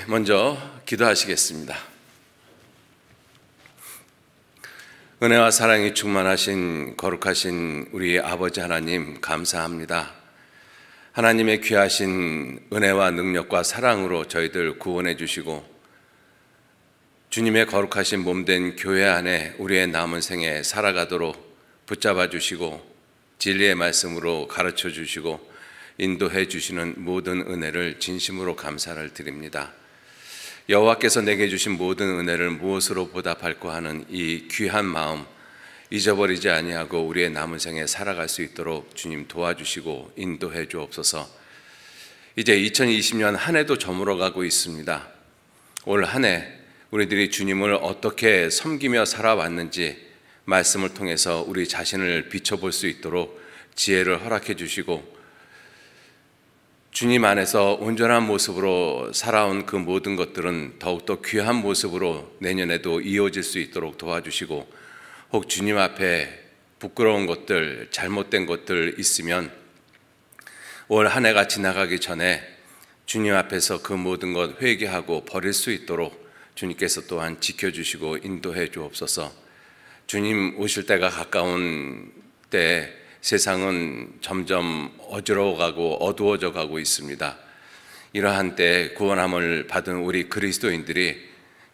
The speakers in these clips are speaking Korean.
먼저 기도하시겠습니다. 은혜와 사랑이 충만하신 거룩하신 우리 아버지 하나님 감사합니다. 하나님의 귀하신 은혜와 능력과 사랑으로 저희들 구원해 주시고 주님의 거룩하신 몸된 교회 안에 우리의 남은 생에 살아가도록 붙잡아 주시고 진리의 말씀으로 가르쳐 주시고 인도해 주시는 모든 은혜를 진심으로 감사를 드립니다. 여호와께서 내게 주신 모든 은혜를 무엇으로 보답할까 하는 이 귀한 마음 잊어버리지 아니하고 우리의 남은 생에 살아갈 수 있도록 주님 도와주시고 인도해 주옵소서. 이제 2020년 한 해도 저물어가고 있습니다. 올 한 해 우리들이 주님을 어떻게 섬기며 살아왔는지 말씀을 통해서 우리 자신을 비춰볼 수 있도록 지혜를 허락해 주시고 주님 안에서 온전한 모습으로 살아온 그 모든 것들은 더욱더 귀한 모습으로 내년에도 이어질 수 있도록 도와주시고 혹 주님 앞에 부끄러운 것들, 잘못된 것들 있으면 올 한 해가 지나가기 전에 주님 앞에서 그 모든 것 회개하고 버릴 수 있도록 주님께서 또한 지켜주시고 인도해 주옵소서. 주님 오실 때가 가까운 때 세상은 점점 어지러워가고 어두워져 가고 있습니다. 이러한 때 구원함을 받은 우리 그리스도인들이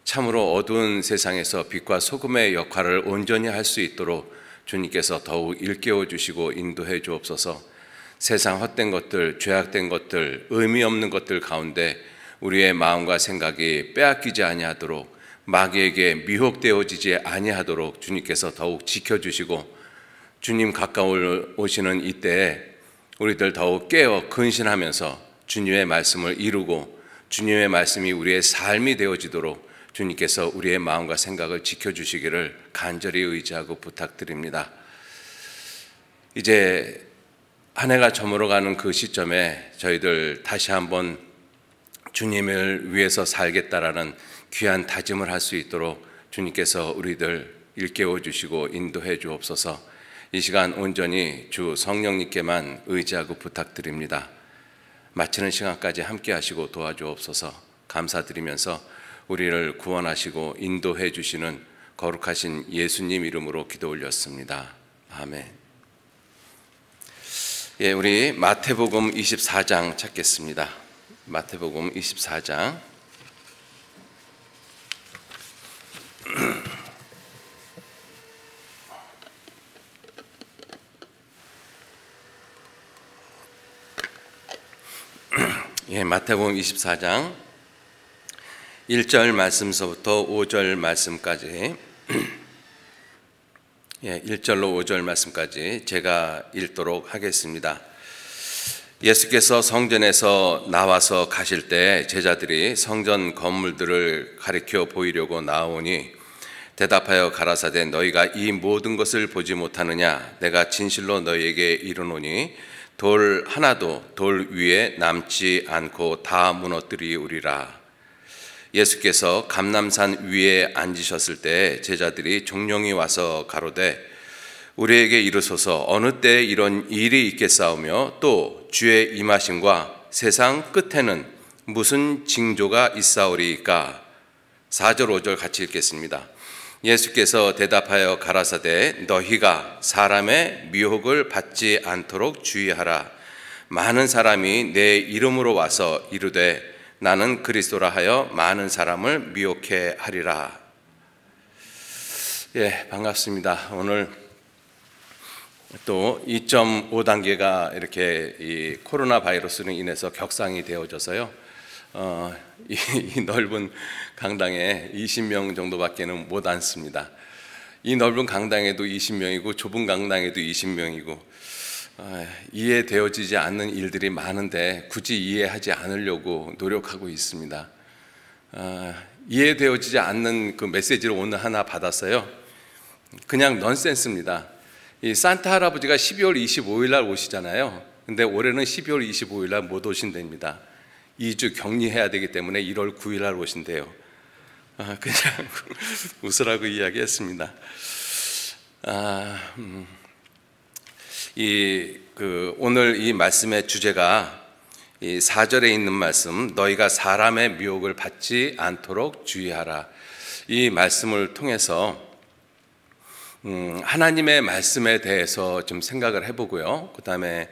참으로 어두운 세상에서 빛과 소금의 역할을 온전히 할 수 있도록 주님께서 더욱 일깨워 주시고 인도해 주옵소서. 세상 헛된 것들, 죄악된 것들, 의미 없는 것들 가운데 우리의 마음과 생각이 빼앗기지 아니하도록 마귀에게 미혹되어지지 아니하도록 주님께서 더욱 지켜주시고 주님 가까워 오시는 이때에 우리들 더욱 깨어 근신하면서 주님의 말씀을 이루고 주님의 말씀이 우리의 삶이 되어지도록 주님께서 우리의 마음과 생각을 지켜주시기를 간절히 의지하고 부탁드립니다. 이제 한 해가 저물어가는 그 시점에 저희들 다시 한번 주님을 위해서 살겠다라는 귀한 다짐을 할 수 있도록 주님께서 우리들 일깨워 주시고 인도해 주옵소서. 이 시간 온전히 주 성령님께만 의지하고 부탁드립니다. 마치는 시간까지 함께 하시고 도와주옵소서. 감사드리면서 우리를 구원하시고 인도해 주시는 거룩하신 예수님 이름으로 기도 올렸습니다. 아멘. 우리 마태복음 24장 찾겠습니다. 마태복음 24장 마태복음 24장 1절 말씀서부터 5절 말씀까지 1절로 5절 말씀까지 제가 읽도록 하겠습니다. 예수께서 성전에서 나와서 가실 때 제자들이 성전 건물들을 가리켜 보이려고 나오니 대답하여 가라사대 너희가 이 모든 것을 보지 못하느냐? 내가 진실로 너희에게 이르노니 돌 하나도 돌 위에 남지 않고 다 무너뜨리우리라. 예수께서 감람산 위에 앉으셨을 때 제자들이 종령이 와서 가로되 우리에게 이르소서 어느 때에 이런 일이 있겠사오며 또 주의 임하심과 세상 끝에는 무슨 징조가 있사오리이까. 4절 5절 같이 읽겠습니다. 예수께서 대답하여 가라사대 너희가 사람의 미혹을 받지 않도록 주의하라. 많은 사람이 내 이름으로 와서 이르되 나는 그리스도라 하여 많은 사람을 미혹해 하리라. 반갑습니다. 오늘 또 2.5단계가 이렇게 이 코로나 바이러스로 인해서 격상이 되어져서요. 이 넓은 강당에 20명 정도밖에는 못 앉습니다. 이 넓은 강당에도 20명이고 좁은 강당에도 20명이고 이해되어지지 않는 일들이 많은데 굳이 이해하지 않으려고 노력하고 있습니다. 이해되어지지 않는 그 메시지를 오늘 하나 받았어요. 그냥 넌센스입니다. 이 산타 할아버지가 12월 25일 날 오시잖아요. 근데 올해는 12월 25일 날 못 오신답니다. 2주 격리해야 되기 때문에 1월 9일 날 오신대요. 그냥 웃으라고 이야기했습니다. 오늘 이 말씀의 주제가 이 4절에 있는 말씀, 너희가 사람의 미혹을 받지 않도록 주의하라. 이 말씀을 통해서 하나님의 말씀에 대해서 좀 생각을 해보고요. 그 다음에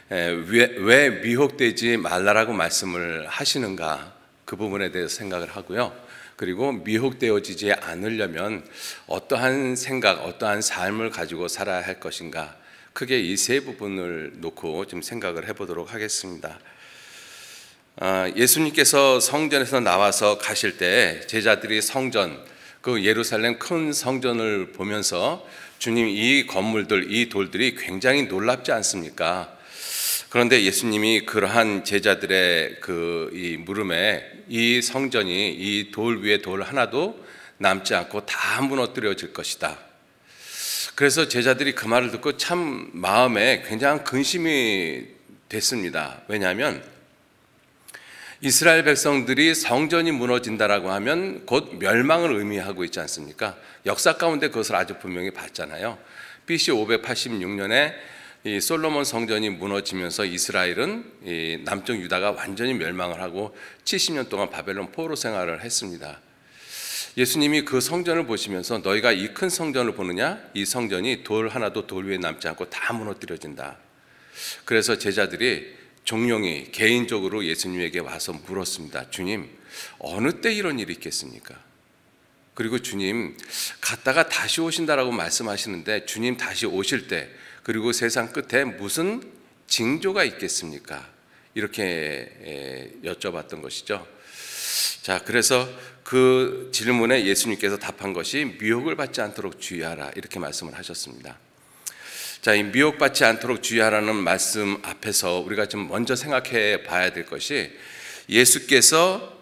왜 미혹되지 말라라고 말씀을 하시는가, 그 부분에 대해서 생각을 하고요. 그리고 미혹되어지지 않으려면 어떠한 생각, 어떠한 삶을 가지고 살아야 할 것인가, 크게 이 세 부분을 놓고 좀 생각을 해보도록 하겠습니다. 예수님께서 성전에서 나와서 가실 때 제자들이 성전, 그 예루살렘 큰 성전을 보면서 주님, 이 건물들, 이 돌들이 굉장히 놀랍지 않습니까? 그런데 예수님이 그러한 제자들의 이 물음에 이 성전이 이 돌 위에 돌 하나도 남지 않고 다 무너뜨려질 것이다. 그래서 제자들이 그 말을 듣고 참 마음에 굉장한 근심이 됐습니다. 왜냐하면 이스라엘 백성들이 성전이 무너진다라고 하면 곧 멸망을 의미하고 있지 않습니까? 역사 가운데 그것을 아주 분명히 봤잖아요. BC 586년에 이 솔로몬 성전이 무너지면서 이스라엘은 이 남쪽 유다가 완전히 멸망을 하고 70년 동안 바벨론 포로 생활을 했습니다. 예수님이 그 성전을 보시면서 너희가 이 큰 성전을 보느냐? 이 성전이 돌 하나도 돌 위에 남지 않고 다 무너뜨려진다. 그래서 제자들이 종용이 개인적으로 예수님에게 와서 물었습니다. 주님, 어느 때 이런 일이 있겠습니까? 그리고 주님, 갔다가 다시 오신다라고 말씀하시는데 주님 다시 오실 때, 그리고 세상 끝에 무슨 징조가 있겠습니까? 이렇게 여쭤봤던 것이죠. 자, 그래서 그 질문에 예수님께서 답한 것이 미혹을 받지 않도록 주의하라, 이렇게 말씀을 하셨습니다. 자, 이 미혹받지 않도록 주의하라는 말씀 앞에서 우리가 좀 먼저 생각해 봐야 될 것이, 예수께서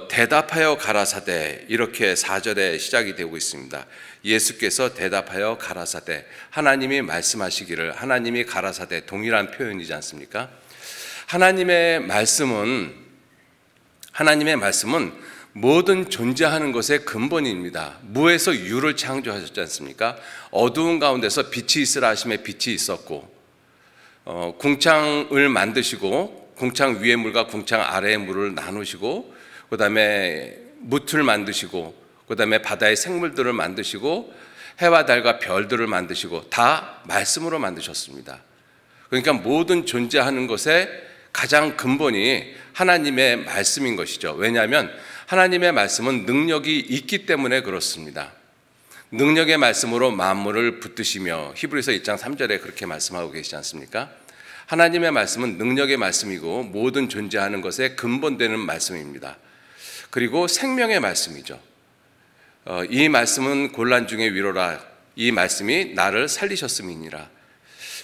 대답하여 가라사대, 이렇게 4절에 시작이 되고 있습니다. 예수께서 대답하여 가라사대, 하나님이 말씀하시기를, 하나님이 가라사대, 동일한 표현이지 않습니까? 하나님의 말씀은 모든 존재하는 것의 근본입니다. 무에서 유를 창조하셨지 않습니까? 어두운 가운데서 빛이 있으라 하심에 빛이 있었고, 궁창을 만드시고 궁창 위의 물과 궁창 아래의 물을 나누시고, 그 다음에 무틀 만드시고, 그 다음에 바다의 생물들을 만드시고, 해와 달과 별들을 만드시고, 다 말씀으로 만드셨습니다. 그러니까 모든 존재하는 것의 가장 근본이 하나님의 말씀인 것이죠. 왜냐하면 하나님의 말씀은 능력이 있기 때문에 그렇습니다. 능력의 말씀으로 만물을 붙드시며, 히브리서 1장 3절에 그렇게 말씀하고 계시지 않습니까? 하나님의 말씀은 능력의 말씀이고 모든 존재하는 것에 근본되는 말씀입니다. 그리고 생명의 말씀이죠. 이 말씀은 곤란 중에 위로라, 이 말씀이 나를 살리셨음이니라.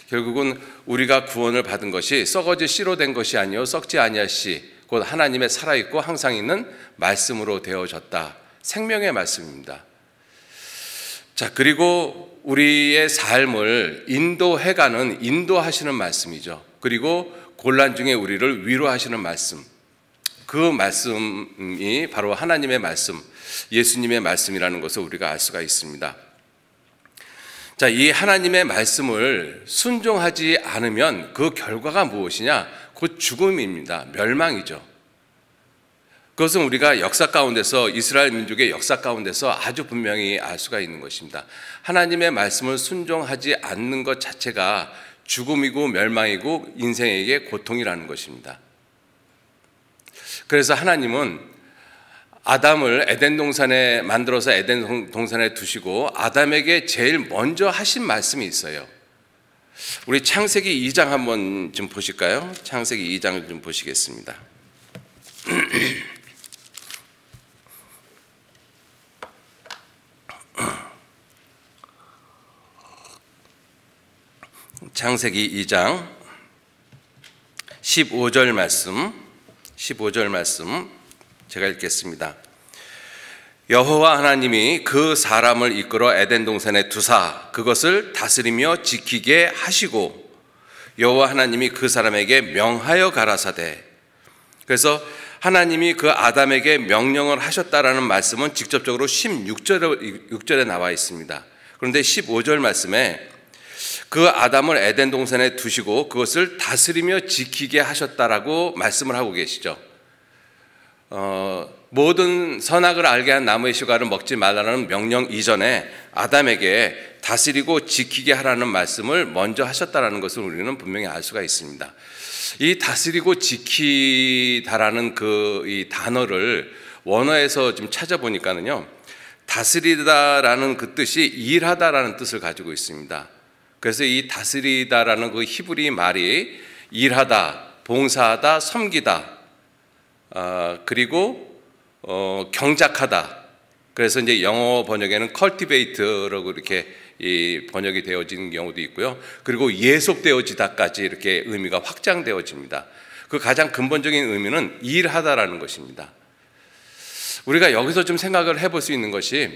결국은 우리가 구원을 받은 것이 썩어질 씨로 된 것이 아니요 썩지 아니할 씨, 곧 하나님의 살아있고 항상 있는 말씀으로 되어졌다. 생명의 말씀입니다. 자, 그리고 우리의 삶을 인도해가는, 인도하시는 말씀이죠. 그리고 곤란 중에 우리를 위로하시는 말씀, 그 말씀이 바로 하나님의 말씀, 예수님의 말씀이라는 것을 우리가 알 수가 있습니다. 자, 이 하나님의 말씀을 순종하지 않으면 그 결과가 무엇이냐? 곧 죽음입니다. 멸망이죠. 그것은 우리가 역사 가운데서, 이스라엘 민족의 역사 가운데서 아주 분명히 알 수가 있는 것입니다. 하나님의 말씀을 순종하지 않는 것 자체가 죽음이고 멸망이고 인생에게 고통이라는 것입니다. 그래서 하나님은 아담을 에덴 동산에 만들어서 에덴 동산에 두시고 아담에게 제일 먼저 하신 말씀이 있어요. 우리 창세기 2장 한번 좀 보실까요? 창세기 2장을 좀 보시겠습니다. 창세기 2장 15절 말씀 제가 읽겠습니다. 여호와 하나님이 그 사람을 이끌어 에덴 동산에 두사 그것을 다스리며 지키게 하시고, 여호와 하나님이 그 사람에게 명하여 가라사대. 그래서 하나님이 그 아담에게 명령을 하셨다라는 말씀은 직접적으로 16절에 나와 있습니다. 그런데 15절 말씀에 그 아담을 에덴 동산에 두시고 그것을 다스리며 지키게 하셨다라고 말씀을 하고 계시죠. 모든 선악을 알게 한 나무의 실과를 먹지 말라는 명령 이전에 아담에게 다스리고 지키게 하라는 말씀을 먼저 하셨다라는 것을 우리는 분명히 알 수가 있습니다. 이 다스리고 지키다라는 이 단어를 원어에서 좀 찾아보니까는요, 다스리다라는 그 뜻이 일하다라는 뜻을 가지고 있습니다. 그래서 이 다스리다라는 그 히브리 말이 일하다, 봉사하다, 섬기다, 그리고 경작하다. 그래서 이제 영어 번역에는 cultivate라고 이렇게 이 번역이 되어지는 경우도 있고요. 그리고 예속되어지다까지 이렇게 의미가 확장되어집니다. 그 가장 근본적인 의미는 일하다라는 것입니다. 우리가 여기서 좀 생각을 해볼 수 있는 것이,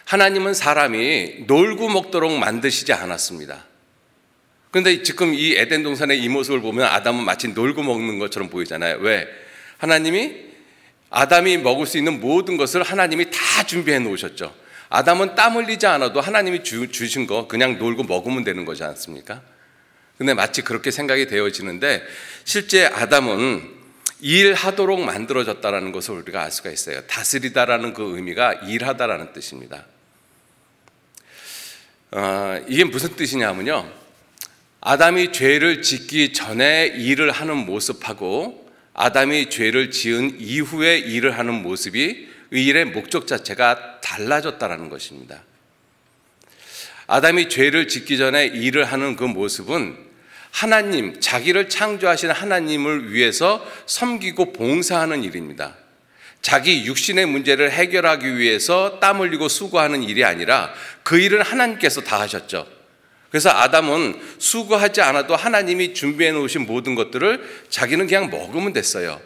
하나님은 사람이 놀고 먹도록 만드시지 않았습니다. 그런데 지금 이 에덴 동산의 이 모습을 보면 아담은 마치 놀고 먹는 것처럼 보이잖아요. 왜? 하나님이 아담이 먹을 수 있는 모든 것을 하나님이 다 준비해 놓으셨죠. 아담은 땀 흘리지 않아도 하나님이 주신 거 그냥 놀고 먹으면 되는 거지 않습니까? 근데 마치 그렇게 생각이 되어지는데, 실제 아담은 일하도록 만들어졌다라는 것을 우리가 알 수가 있어요. 다스리다라는 그 의미가 일하다라는 뜻입니다. 이게 무슨 뜻이냐면요, 아담이 죄를 짓기 전에 일을 하는 모습하고 아담이 죄를 지은 이후에 일을 하는 모습이, 이 일의 목적 자체가 달라졌다는 것입니다. 아담이 죄를 짓기 전에 일을 하는 그 모습은 하나님, 자기를 창조하신 하나님을 위해서 섬기고 봉사하는 일입니다. 자기 육신의 문제를 해결하기 위해서 땀 흘리고 수고하는 일이 아니라 그 일은 하나님께서 다 하셨죠. 그래서 아담은 수고하지 않아도 하나님이 준비해 놓으신 모든 것들을 자기는 그냥 먹으면 됐어요.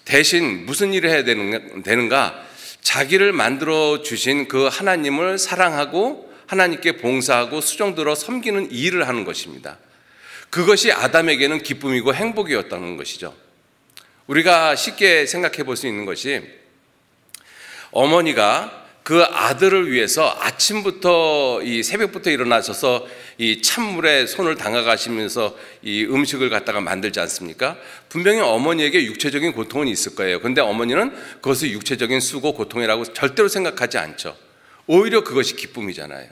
대신 무슨 일을 해야 되는가? 자기를 만들어 주신 그 하나님을 사랑하고 하나님께 봉사하고 수종들어 섬기는 일을 하는 것입니다. 그것이 아담에게는 기쁨이고 행복이었다는 것이죠. 우리가 쉽게 생각해 볼 수 있는 것이, 어머니가 그 아들을 위해서 아침부터 이 새벽부터 일어나셔서 이 찬물에 손을 담가가시면서 이 음식을 갖다가 만들지 않습니까? 분명히 어머니에게 육체적인 고통은 있을 거예요. 그런데 어머니는 그것을 육체적인 수고, 고통이라고 절대로 생각하지 않죠. 오히려 그것이 기쁨이잖아요.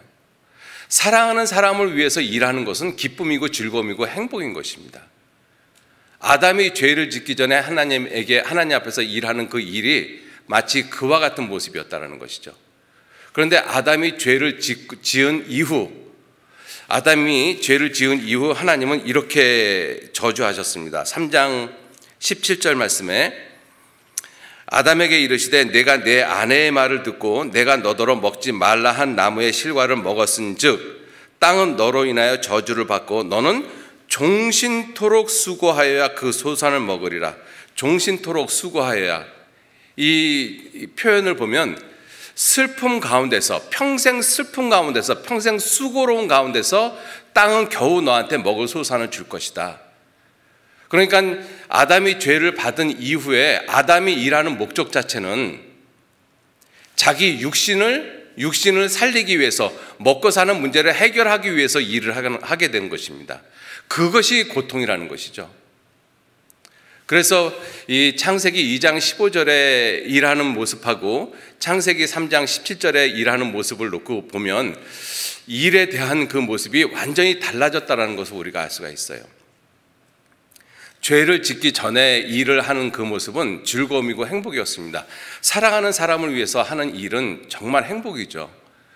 사랑하는 사람을 위해서 일하는 것은 기쁨이고 즐거움이고 행복인 것입니다. 아담이 죄를 짓기 전에 하나님 앞에서 일하는 그 일이 마치 그와 같은 모습이었다는 것이죠. 그런데 아담이 죄를 지은 이후 하나님은 이렇게 저주하셨습니다. 3장 17절 말씀에 아담에게 이르시되 내가 내 아내의 말을 듣고 내가 너더러 먹지 말라 한 나무의 실과를 먹었은즉 땅은 너로 인하여 저주를 받고 너는 종신토록 수고하여야 그 소산을 먹으리라. 종신토록 수고하여야, 이 표현을 보면 슬픔 가운데서, 평생 슬픔 가운데서, 평생 수고로운 가운데서 땅은 겨우 너한테 먹을 소산을 줄 것이다. 그러니까 아담이 죄를 받은 이후에 아담이 일하는 목적 자체는 자기 육신을 살리기 위해서, 먹고 사는 문제를 해결하기 위해서 일을 하게 된 것입니다. 그것이 고통이라는 것이죠. 그래서 이 창세기 2장 15절에 일하는 모습하고 창세기 3장 17절에 일하는 모습을 놓고 보면 일에 대한 그 모습이 완전히 달라졌다는 것을 우리가 알 수가 있어요. 죄를 짓기 전에 일을 하는 그 모습은 즐거움이고 행복이었습니다. 사랑하는 사람을 위해서 하는 일은 정말 행복이죠.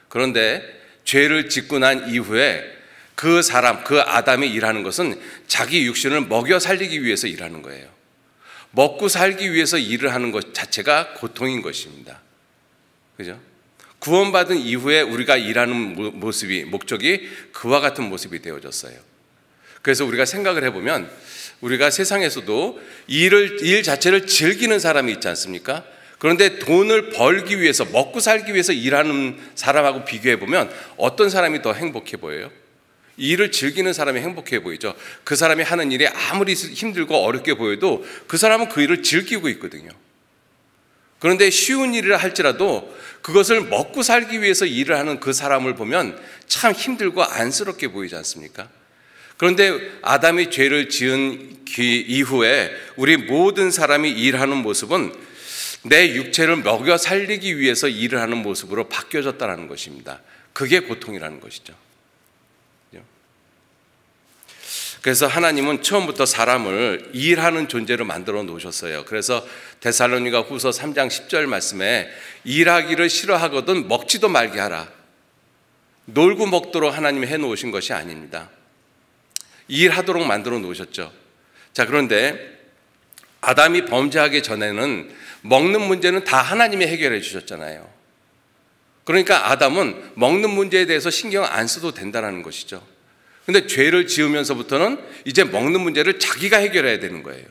그런데 죄를 짓고 난 이후에 그 아담이 일하는 것은 자기 육신을 먹여 살리기 위해서 일하는 거예요. 먹고 살기 위해서 일을 하는 것 자체가 고통인 것입니다. 그죠? 구원받은 이후에 우리가 일하는 목적이 그와 같은 모습이 되어졌어요. 그래서 우리가 생각을 해보면 우리가 세상에서도 일 자체를 즐기는 사람이 있지 않습니까? 그런데 돈을 벌기 위해서, 먹고 살기 위해서 일하는 사람하고 비교해보면 어떤 사람이 더 행복해 보여요? 일을 즐기는 사람이 행복해 보이죠. 그 사람이 하는 일이 아무리 힘들고 어렵게 보여도 그 사람은 그 일을 즐기고 있거든요. 그런데 쉬운 일이라 할지라도 그것을 먹고 살기 위해서 일을 하는 그 사람을 보면 참 힘들고 안쓰럽게 보이지 않습니까? 그런데 아담이 죄를 지은 이후에 우리 모든 사람이 일하는 모습은 내 육체를 먹여 살리기 위해서 일을 하는 모습으로 바뀌어졌다는 것입니다. 그게 고통이라는 것이죠. 그래서 하나님은 처음부터 사람을 일하는 존재로 만들어 놓으셨어요. 그래서 데살로니가 후서 3장 10절 말씀에 일하기를 싫어하거든 먹지도 말게 하라. 놀고 먹도록 하나님이 해놓으신 것이 아닙니다. 일하도록 만들어 놓으셨죠. 자, 그런데 아담이 범죄하기 전에는 먹는 문제는 다 하나님이 해결해 주셨잖아요. 그러니까 아담은 먹는 문제에 대해서 신경 안 써도 된다는 것이죠. 근데 죄를 지으면서부터는 이제 먹는 문제를 자기가 해결해야 되는 거예요.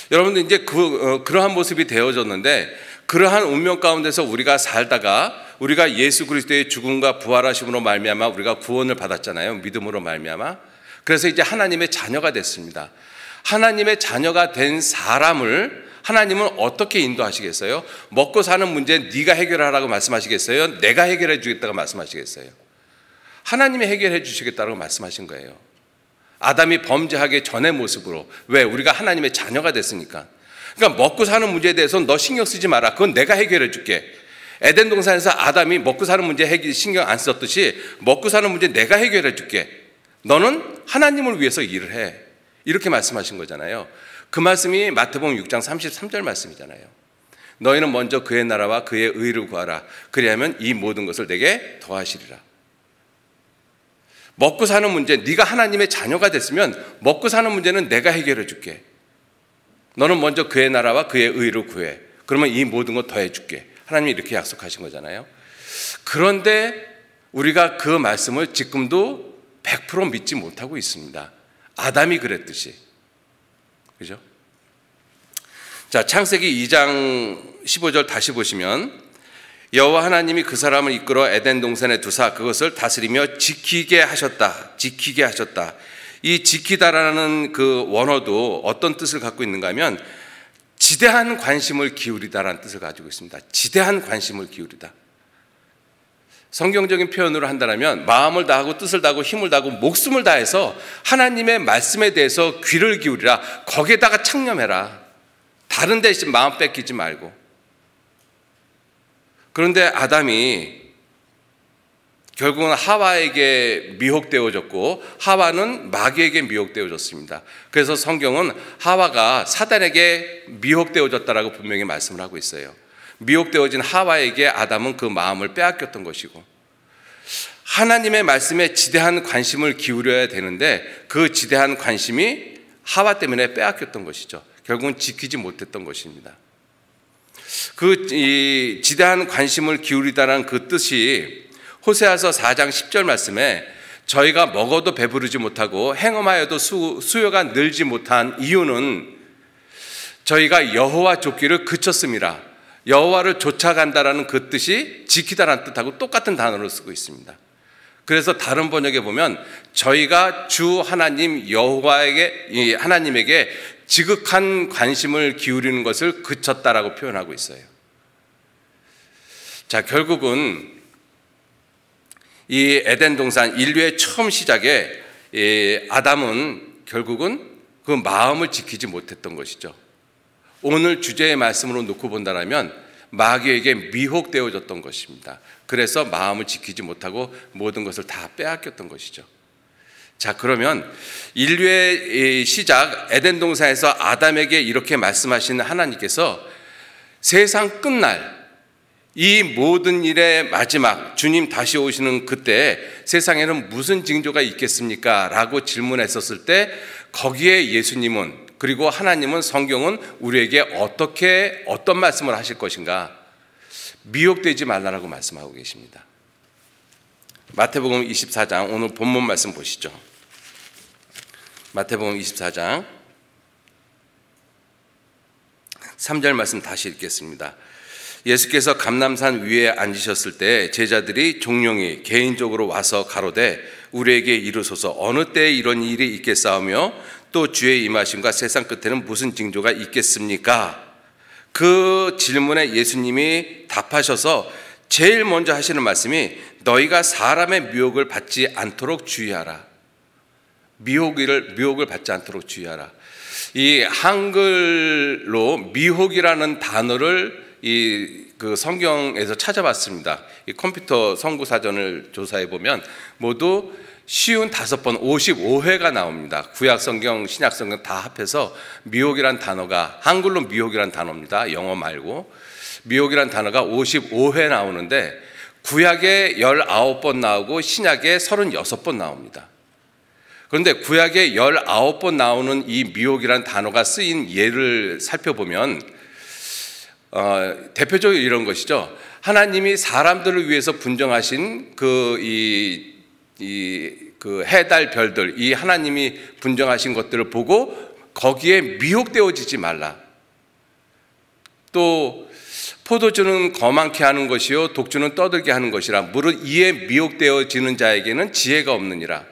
여러분들 이제 그러한 모습이 되어졌는데, 그러한 운명 가운데서 우리가 살다가 우리가 예수 그리스도의 죽음과 부활하심으로 말미암아 우리가 구원을 받았잖아요. 믿음으로 말미암아. 그래서 이제 하나님의 자녀가 됐습니다. 하나님의 자녀가 된 사람을 하나님은 어떻게 인도하시겠어요? 먹고 사는 문제 네가 해결하라고 말씀하시겠어요? 내가 해결해 주겠다고 말씀하시겠어요? 하나님이 해결해 주시겠다고 말씀하신 거예요. 아담이 범죄하기 전의 모습으로. 왜? 우리가 하나님의 자녀가 됐으니까. 그러니까 먹고 사는 문제에 대해서는 너 신경 쓰지 마라. 그건 내가 해결해 줄게. 에덴 동산에서 아담이 먹고 사는 문제 신경 안 썼듯이 먹고 사는 문제 내가 해결해 줄게. 너는 하나님을 위해서 일을 해. 이렇게 말씀하신 거잖아요. 그 말씀이 마태복음 6장 33절 말씀이잖아요. 너희는 먼저 그의 나라와 그의 의를 구하라. 그리하면 이 모든 것을 내게 더하시리라. 먹고 사는 문제, 네가 하나님의 자녀가 됐으면 먹고 사는 문제는 내가 해결해 줄게. 너는 먼저 그의 나라와 그의 의를 구해. 그러면 이 모든 것 더해 줄게. 하나님이 이렇게 약속하신 거잖아요. 그런데 우리가 그 말씀을 지금도 100% 믿지 못하고 있습니다. 아담이 그랬듯이. 그죠? 자, 창세기 2장 15절 다시 보시면 여호와 하나님이 그 사람을 이끌어 에덴 동산에 두사 그것을 다스리며 지키게 하셨다. 지키게 하셨다. 이 지키다라는 그 원어도 어떤 뜻을 갖고 있는가 하면 지대한 관심을 기울이다라는 뜻을 가지고 있습니다. 지대한 관심을 기울이다. 성경적인 표현으로 한다면 마음을 다하고 뜻을 다하고 힘을 다하고 목숨을 다해서 하나님의 말씀에 대해서 귀를 기울이라. 거기에다가 창념해라. 다른 데 마음 뺏기지 말고. 그런데 아담이 결국은 하와에게 미혹되어졌고 하와는 마귀에게 미혹되어졌습니다. 그래서 성경은 하와가 사단에게 미혹되어졌다라고 분명히 말씀을 하고 있어요. 미혹되어진 하와에게 아담은 그 마음을 빼앗겼던 것이고, 하나님의 말씀에 지대한 관심을 기울여야 되는데 그 지대한 관심이 하와 때문에 빼앗겼던 것이죠. 결국은 지키지 못했던 것입니다. 그 지대한 관심을 기울이다라는 그 뜻이 호세아서 4장 10절 말씀에 저희가 먹어도 배부르지 못하고 행음하여도 수요가 늘지 못한 이유는 저희가 여호와 쫓기를 그쳤습니다. 여호와를 쫓아간다라는 그 뜻이 지키다라는 뜻하고 똑같은 단어를 쓰고 있습니다. 그래서 다른 번역에 보면 저희가 주 하나님 여호와에게 하나님에게 지극한 관심을 기울이는 것을 그쳤다라고 표현하고 있어요. 자, 결국은 이 에덴 동산 인류의 처음 시작에 아담은 결국은 그 마음을 지키지 못했던 것이죠. 오늘 주제의 말씀으로 놓고 본다면 마귀에게 미혹되어졌던 것입니다. 그래서 마음을 지키지 못하고 모든 것을 다 빼앗겼던 것이죠. 자, 그러면 인류의 시작 에덴 동산에서 아담에게 이렇게 말씀하신 하나님께서 세상 끝날 이 모든 일의 마지막 주님 다시 오시는 그때 세상에는 무슨 징조가 있겠습니까? 라고 질문했었을 때 거기에 예수님은 그리고 하나님은 성경은 우리에게 어떤 말씀을 하실 것인가? 미혹되지 말라라고 말씀하고 계십니다. 마태복음 24장 오늘 본문 말씀 보시죠. 마태복음 24장 3절 말씀 다시 읽겠습니다. 예수께서 감람산 위에 앉으셨을 때 제자들이 종용이 개인적으로 와서 가로되 우리에게 이르소서 어느 때에 이런 일이 있겠사오며 또 주의 임하심과 세상 끝에는 무슨 징조가 있겠습니까? 그 질문에 예수님이 답하셔서 제일 먼저 하시는 말씀이 너희가 사람의 미혹을 받지 않도록 주의하라. 미혹을 받지 않도록 주의하라. 이 한글로 미혹이라는 단어를 그 성경에서 찾아봤습니다. 이 컴퓨터 성구사전을 조사해 보면 모두 55번 55회가 나옵니다. 구약 성경, 신약 성경 다 합해서 미혹이란 단어가, 한글로 미혹이란 단어입니다. 영어 말고 미혹이란 단어가 55회 나오는데 구약에 19번 나오고 신약에 36번 나옵니다. 그런데 구약에 19번 나오는 이 미혹이란 단어가 쓰인 예를 살펴보면 대표적으로 이런 것이죠. 하나님이 사람들을 위해서 분정하신 그 해달 별들, 이 하나님이 분정하신 것들을 보고 거기에 미혹되어지지 말라. 또 포도주는 거만케 하는 것이요 독주는 떠들게 하는 것이라. 무릇 이에 미혹되어지는 자에게는 지혜가 없느니라.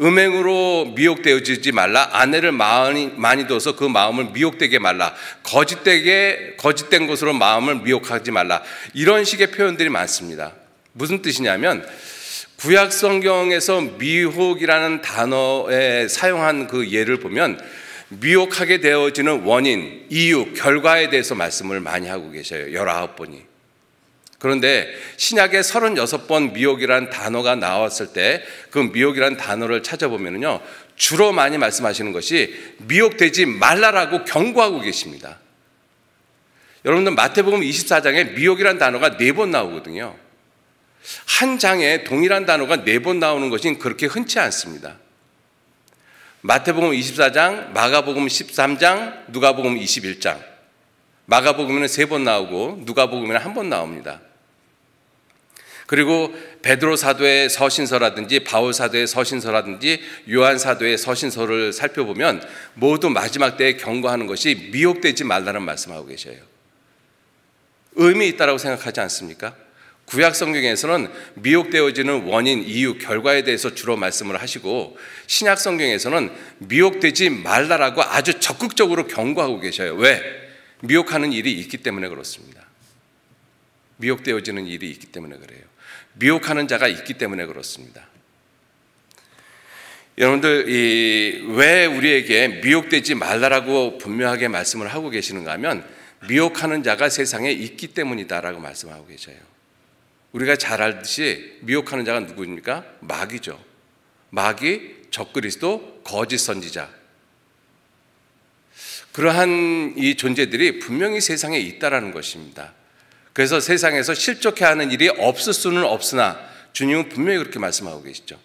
음행으로 미혹되어지지 말라. 아내를 많이 둬서 그 마음을 미혹되게 말라. 거짓된 것으로 마음을 미혹하지 말라. 이런 식의 표현들이 많습니다. 무슨 뜻이냐면 구약 성경에서 미혹이라는 단어에 사용한 그 예를 보면 미혹하게 되어지는 원인, 이유, 결과에 대해서 말씀을 많이 하고 계셔요. 19번이. 그런데 신약에 36번 미혹이라는 단어가 나왔을 때 그 미혹이라는 단어를 찾아보면요, 주로 많이 말씀하시는 것이 미혹되지 말라라고 경고하고 계십니다. 여러분들 마태복음 24장에 미혹이라는 단어가 4번 나오거든요. 한 장에 동일한 단어가 4번 나오는 것은 그렇게 흔치 않습니다. 마태복음 24장, 마가복음 13장, 누가복음 21장. 마가복음에는 3번 나오고 누가복음에는 1번 나옵니다. 그리고 베드로 사도의 서신서라든지 바울 사도의 서신서라든지 요한 사도의 서신서를 살펴보면 모두 마지막 때에 경고하는 것이 미혹되지 말라는 말씀하고 계셔요. 의미 있다라고 생각하지 않습니까? 구약 성경에서는 미혹되어지는 원인, 이유, 결과에 대해서 주로 말씀을 하시고 신약 성경에서는 미혹되지 말라라고 아주 적극적으로 경고하고 계셔요. 왜? 미혹하는 일이 있기 때문에 그렇습니다. 미혹되어지는 일이 있기 때문에 그래요. 미혹하는 자가 있기 때문에 그렇습니다. 여러분들 왜 우리에게 미혹되지 말라라고 분명하게 말씀을 하고 계시는가 하면 미혹하는 자가 세상에 있기 때문이다라고 말씀하고 계셔요. 우리가 잘 알듯이 미혹하는 자가 누구입니까? 마귀죠. 마귀, 적그리스도, 거짓 선지자. 그러한 이 존재들이 분명히 세상에 있다라는 것입니다. 그래서 세상에서 실족해 하는 일이 없을 수는 없으나 주님은 분명히 그렇게 말씀하고 계시죠.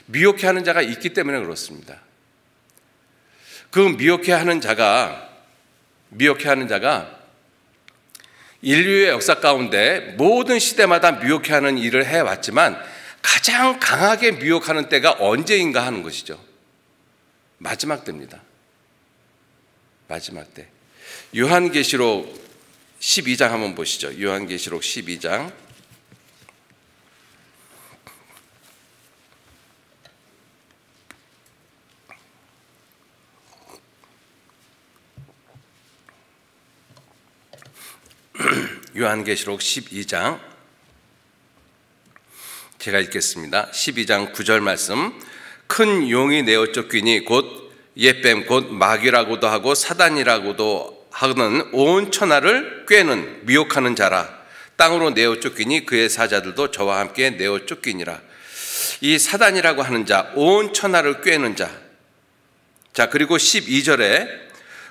미혹해 하는 자가 있기 때문에 그렇습니다. 그 미혹해 하는 자가 인류의 역사 가운데 모든 시대마다 미혹해 하는 일을 해왔지만 가장 강하게 미혹하는 때가 언제인가 하는 것이죠. 마지막 때입니다. 마지막 때. 요한계시록 12장 한번 보시죠. 요한계시록 12장. 요한계시록 12장 제가 읽겠습니다. 12장 9절 말씀. 큰 용이 내어 쫓기니 곧 옛뱀 곧 마귀라고도 하고 사단이라고도 하는 온 천하를 꿰는 미혹하는 자라. 땅으로 내어 쫓기니 그의 사자들도 저와 함께 내어 쫓기니라. 이 사단이라고 하는 자, 온 천하를 꿰는 자. 자, 그리고 12절에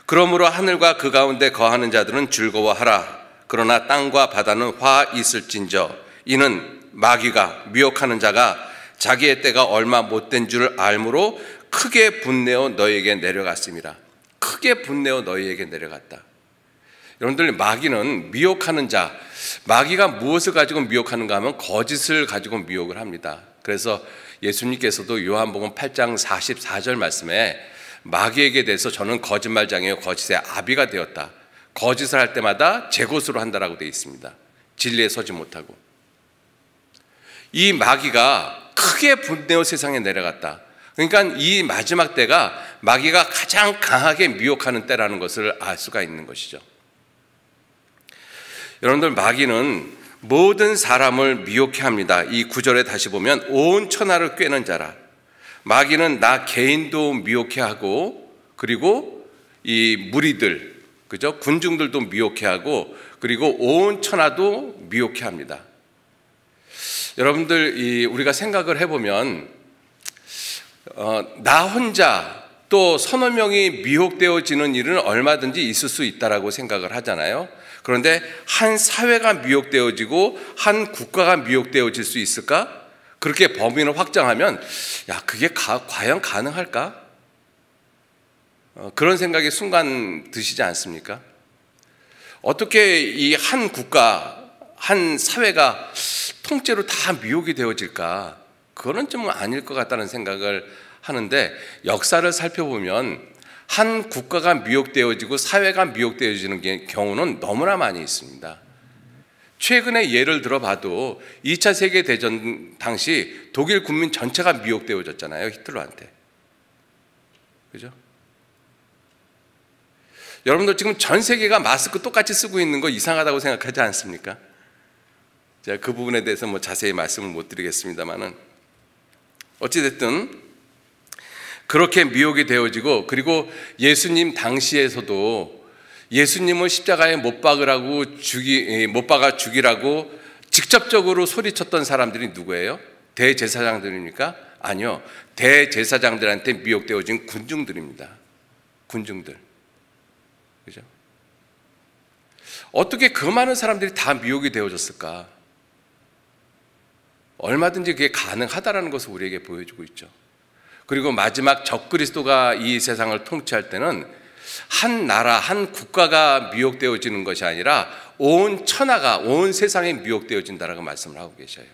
그러므로 하늘과 그 가운데 거하는 자들은 즐거워하라. 그러나 땅과 바다는 화 있을진저. 이는 마귀가 미혹하는 자가 자기의 때가 얼마 못된 줄 알므로 크게 분내어 너희에게 내려갔습니다. 크게 분내어 너희에게 내려갔다. 여러분들, 마귀는 미혹하는 자, 마귀가 무엇을 가지고 미혹하는가 하면 거짓을 가지고 미혹을 합니다. 그래서 예수님께서도 요한복음 8장 44절 말씀에 마귀에게 대해서 저는 거짓말장이요 거짓의 아비가 되었다. 거짓을 할 때마다 제 것으로 한다라고 되어 있습니다. 진리에 서지 못하고. 이 마귀가 크게 분내어 세상에 내려갔다. 그러니까 이 마지막 때가 마귀가 가장 강하게 미혹하는 때라는 것을 알 수가 있는 것이죠. 여러분들, 마귀는 모든 사람을 미혹해 합니다. 이 9절에 다시 보면 온 천하를 꿰는 자라. 마귀는 나 개인도 미혹해 하고, 그리고 이 무리들, 그죠? 군중들도 미혹해 하고, 그리고 온 천하도 미혹해 합니다. 여러분들, 우리가 생각을 해보면 나 혼자 또 서너 명이 미혹되어지는 일은 얼마든지 있을 수 있다라고 생각을 하잖아요. 그런데 한 사회가 미혹되어지고 한 국가가 미혹되어질 수 있을까? 그렇게 범위를 확장하면 그게 과연 가능할까? 그런 생각이 순간 드시지 않습니까? 어떻게 이 한 국가, 한 사회가 통째로 다 미혹이 되어질까? 그거는 좀 아닐 것 같다는 생각을 하는데, 역사를 살펴보면 한 국가가 미혹되어지고 사회가 미혹되어지는 경우는 너무나 많이 있습니다. 최근에 예를 들어봐도 2차 세계대전 당시 독일 국민 전체가 미혹되어졌잖아요, 히틀러한테. 그죠? 여러분들 지금 전 세계가 마스크 똑같이 쓰고 있는 거 이상하다고 생각하지 않습니까? 제가 그 부분에 대해서 자세히 말씀을 못 드리겠습니다만은, 어찌됐든 그렇게 미혹이 되어지고, 그리고 예수님 당시에서도 예수님을 십자가에 못 박아 죽이라고 직접적으로 소리쳤던 사람들이 누구예요? 대제사장들입니까? 아니요. 대제사장들한테 미혹되어진 군중들입니다. 군중들. 그죠? 어떻게 그 많은 사람들이 다 미혹이 되어졌을까? 얼마든지 그게 가능하다라는 것을 우리에게 보여주고 있죠. 그리고 마지막 적그리스도가 이 세상을 통치할 때는 한 나라, 한 국가가 미혹되어지는 것이 아니라 온 천하가, 온 세상에 미혹되어진다라고 말씀을 하고 계셔요.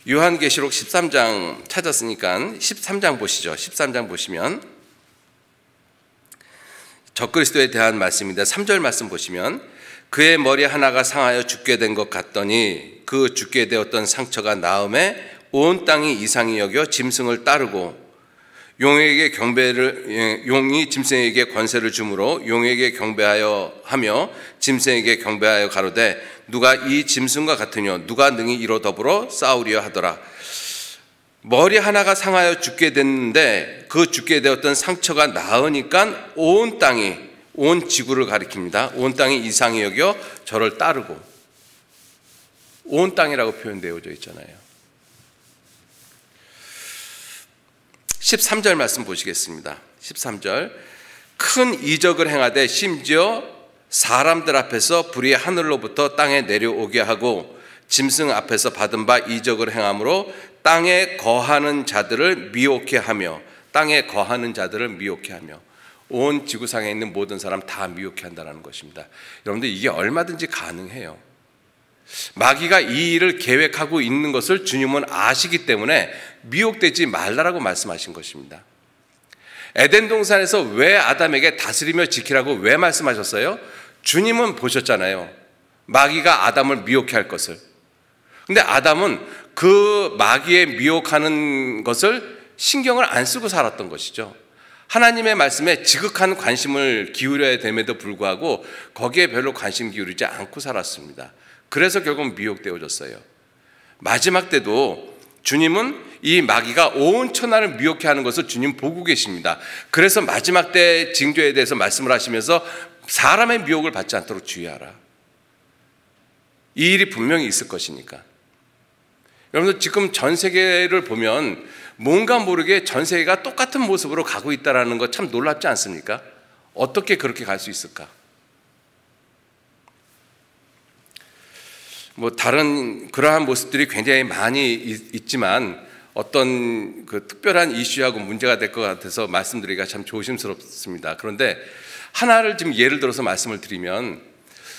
요한계시록 13장 찾았으니까 13장 보시죠. 13장 보시면 적그리스도에 대한 말씀인데 3절 말씀 보시면, 그의 머리 하나가 상하여 죽게 된 것 같더니 그 죽게 되었던 상처가 나음에 온 땅이 이상히 여겨 짐승을 따르고, 용이 짐승에게 권세를 주므로 용에게 경배하여 하며 짐승에게 경배하여 가로되 누가 이 짐승과 같으뇨 누가 능히 이로 더불어 싸우려 하더라. 머리 하나가 상하여 죽게 됐는데 그 죽게 되었던 상처가 나으니까 온 땅이, 온 지구를 가리킵니다. 온 땅이 이상히 여겨 저를 따르고, 온 땅이라고 표현되어져 있잖아요. 13절 말씀 보시겠습니다. 13절, 큰 이적을 행하되 심지어 사람들 앞에서 불이 하늘로부터 땅에 내려오게 하고 짐승 앞에서 받은 바 이적을 행함으로 땅에 거하는 자들을 미혹해 하며, 땅에 거하는 자들을 미혹해 하며, 온 지구상에 있는 모든 사람 다 미혹해 한다는 것입니다. 여러분들, 이게 얼마든지 가능해요. 마귀가 이 일을 계획하고 있는 것을 주님은 아시기 때문에 미혹되지 말라라고 말씀하신 것입니다. 에덴 동산에서 왜 아담에게 다스리며 지키라고 왜 말씀하셨어요? 주님은 보셨잖아요. 마귀가 아담을 미혹해 할 것을. 근데 아담은 그 마귀의 미혹하는 것을 신경을 안 쓰고 살았던 것이죠. 하나님의 말씀에 지극한 관심을 기울여야 됨에도 불구하고 거기에 별로 관심 기울이지 않고 살았습니다. 그래서 결국 미혹되어졌어요. 마지막 때도 주님은 이 마귀가 온 천하를 미혹해 하는 것을 주님 보고 계십니다. 그래서 마지막 때 징조에 대해서 말씀을 하시면서 사람의 미혹을 받지 않도록 주의하라. 이 일이 분명히 있을 것이니까. 여러분들, 지금 전 세계를 보면 뭔가 모르게 전 세계가 똑같은 모습으로 가고 있다는 것 참 놀랍지 않습니까? 어떻게 그렇게 갈 수 있을까? 다른 그러한 모습들이 굉장히 많이 있지만 어떤 그 특별한 이슈하고 문제가 될 것 같아서 말씀드리기가 참 조심스럽습니다. 그런데 하나를 지금 예를 들어서 말씀을 드리면,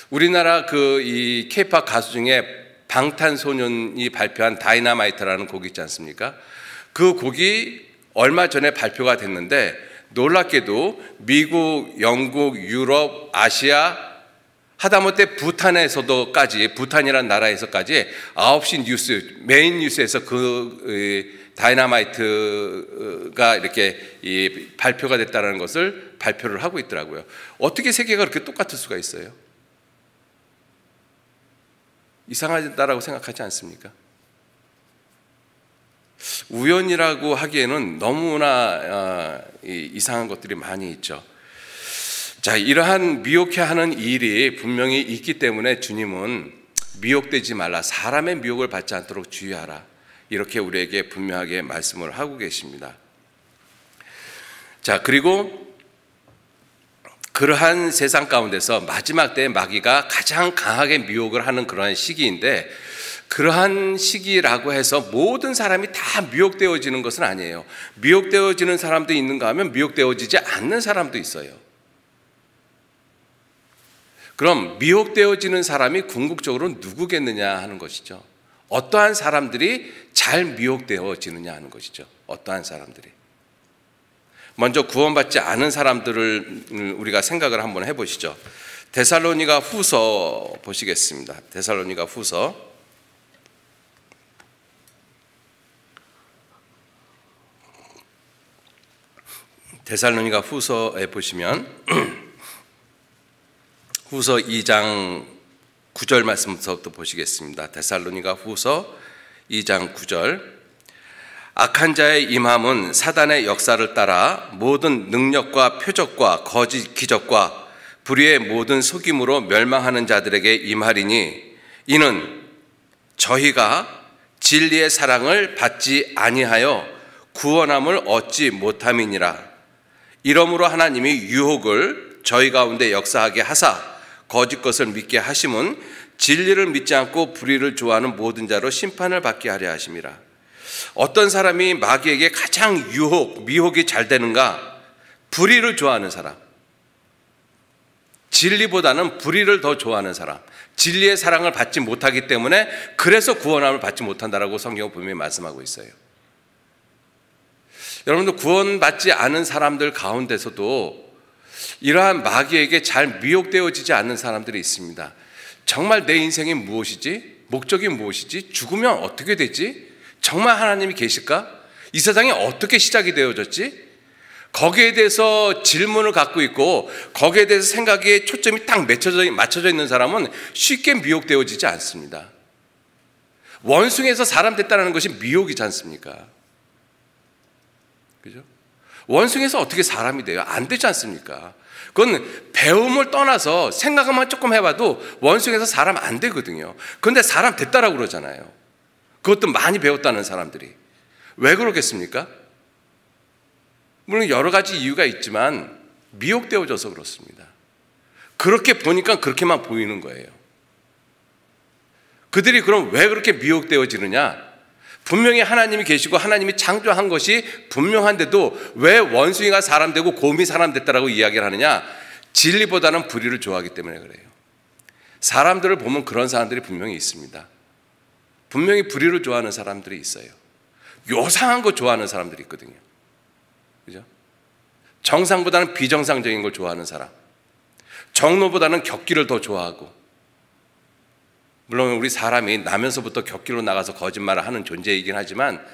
우리나라 이 K-팝 가수 중에 방탄소년이 발표한 다이너마이트라는 곡이 있지 않습니까? 그 곡이 얼마 전에 발표가 됐는데 놀랍게도 미국, 영국, 유럽, 아시아, 하다못해 부탄이라는 나라에서까지 9시 뉴스, 메인 뉴스에서 그 다이너마이트가 이렇게 발표가 됐다는 것을 발표를 하고 있더라고요. 어떻게 세계가 그렇게 똑같을 수가 있어요? 이상하다라고 생각하지 않습니까? 우연이라고 하기에는 너무나 이상한 것들이 많이 있죠. 자, 이러한 미혹해하는 일이 분명히 있기 때문에 주님은 미혹되지 말라, 사람의 미혹을 받지 않도록 주의하라, 이렇게 우리에게 분명하게 말씀을 하고 계십니다. 자, 그리고 그러한 세상 가운데서 마지막 때에 마귀가 가장 강하게 미혹을 하는 그러한 시기인데, 그러한 시기라고 해서 모든 사람이 다 미혹되어지는 것은 아니에요. 미혹되어지는 사람도 있는가 하면 미혹되어지지 않는 사람도 있어요. 그럼 미혹되어지는 사람이 궁극적으로 누구겠느냐 하는 것이죠. 어떠한 사람들이 잘 미혹되어지느냐 하는 것이죠. 어떠한 사람들이. 먼저 구원받지 않은 사람들을 우리가 생각을 한번 해보시죠. 데살로니가 후서 보시겠습니다. 데살로니가 후서 보시면 후서 2장 9절 말씀부터 보시겠습니다. 데살로니가 후서 2장 9절. 악한 자의 임함은 사단의 역사를 따라 모든 능력과 표적과 거짓 기적과 불의의 모든 속임으로 멸망하는 자들에게 임하리니, 이는 저희가 진리의 사랑을 받지 아니하여 구원함을 얻지 못함이니라. 이러므로 하나님이 유혹을 저희 가운데 역사하게 하사 거짓 것을 믿게 하심은 진리를 믿지 않고 불의를 좋아하는 모든 자로 심판을 받게 하려 하심이라. 어떤 사람이 마귀에게 가장 미혹이 잘 되는가? 불의를 좋아하는 사람, 진리보다는 불의를 더 좋아하는 사람, 진리의 사랑을 받지 못하기 때문에 그래서 구원함을 받지 못한다라고 성경은 분명히 말씀하고 있어요. 여러분들, 구원받지 않은 사람들 가운데서도 이러한 마귀에게 잘 미혹되어지지 않는 사람들이 있습니다. 정말 내 인생이 무엇이지? 목적이 무엇이지? 죽으면 어떻게 되지? 정말 하나님이 계실까? 이 세상이 어떻게 시작이 되어졌지? 거기에 대해서 질문을 갖고 있고 거기에 대해서 생각에 초점이 딱 맞춰져 있는 사람은 쉽게 미혹되어지지 않습니다. 원숭이에서 사람 됐다는 것이 미혹이지 않습니까? 그죠? 원숭이에서 어떻게 사람이 돼요? 안 되지 않습니까? 그건 배움을 떠나서 생각만 조금 해봐도 원숭이에서 사람 안 되거든요. 그런데 사람 됐다라고 그러잖아요. 그것도 많이 배웠다는 사람들이. 왜 그러겠습니까? 물론 여러 가지 이유가 있지만 미혹되어져서 그렇습니다. 그렇게 보니까 그렇게만 보이는 거예요. 그들이 그럼 왜 그렇게 미혹되어지느냐? 분명히 하나님이 계시고 하나님이 창조한 것이 분명한데도 왜 원숭이가 사람 되고 곰이 사람 됐다라고 이야기를 하느냐? 진리보다는 불의를 좋아하기 때문에 그래요. 사람들을 보면 그런 사람들이 분명히 있습니다. 분명히 불의를 좋아하는 사람들이 있어요. 요상한 거 좋아하는 사람들이 있거든요. 그죠? 정상보다는 비정상적인 걸 좋아하는 사람, 정로보다는 격기를 더 좋아하고, 물론 우리 사람이 나면서부터 격기로 나가서 거짓말을 하는 존재이긴 하지만,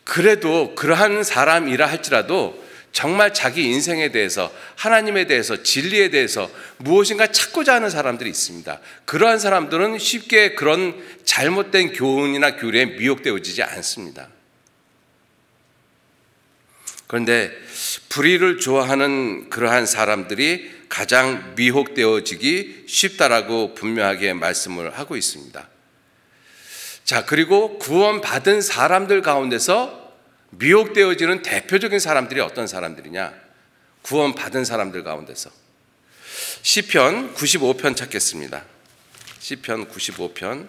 그래도 그러한 사람이라 할지라도 정말 자기 인생에 대해서, 하나님에 대해서, 진리에 대해서 무엇인가 찾고자 하는 사람들이 있습니다. 그러한 사람들은 쉽게 그런 잘못된 교훈이나 교리에 미혹되어지지 않습니다. 그런데 불의를 좋아하는 그러한 사람들이 가장 미혹되어지기 쉽다라고 분명하게 말씀을 하고 있습니다. 자, 그리고 구원받은 사람들 가운데서 미혹되어지는 대표적인 사람들이 어떤 사람들이냐? 구원받은 사람들 가운데서 시편 95편 찾겠습니다. 시편 95편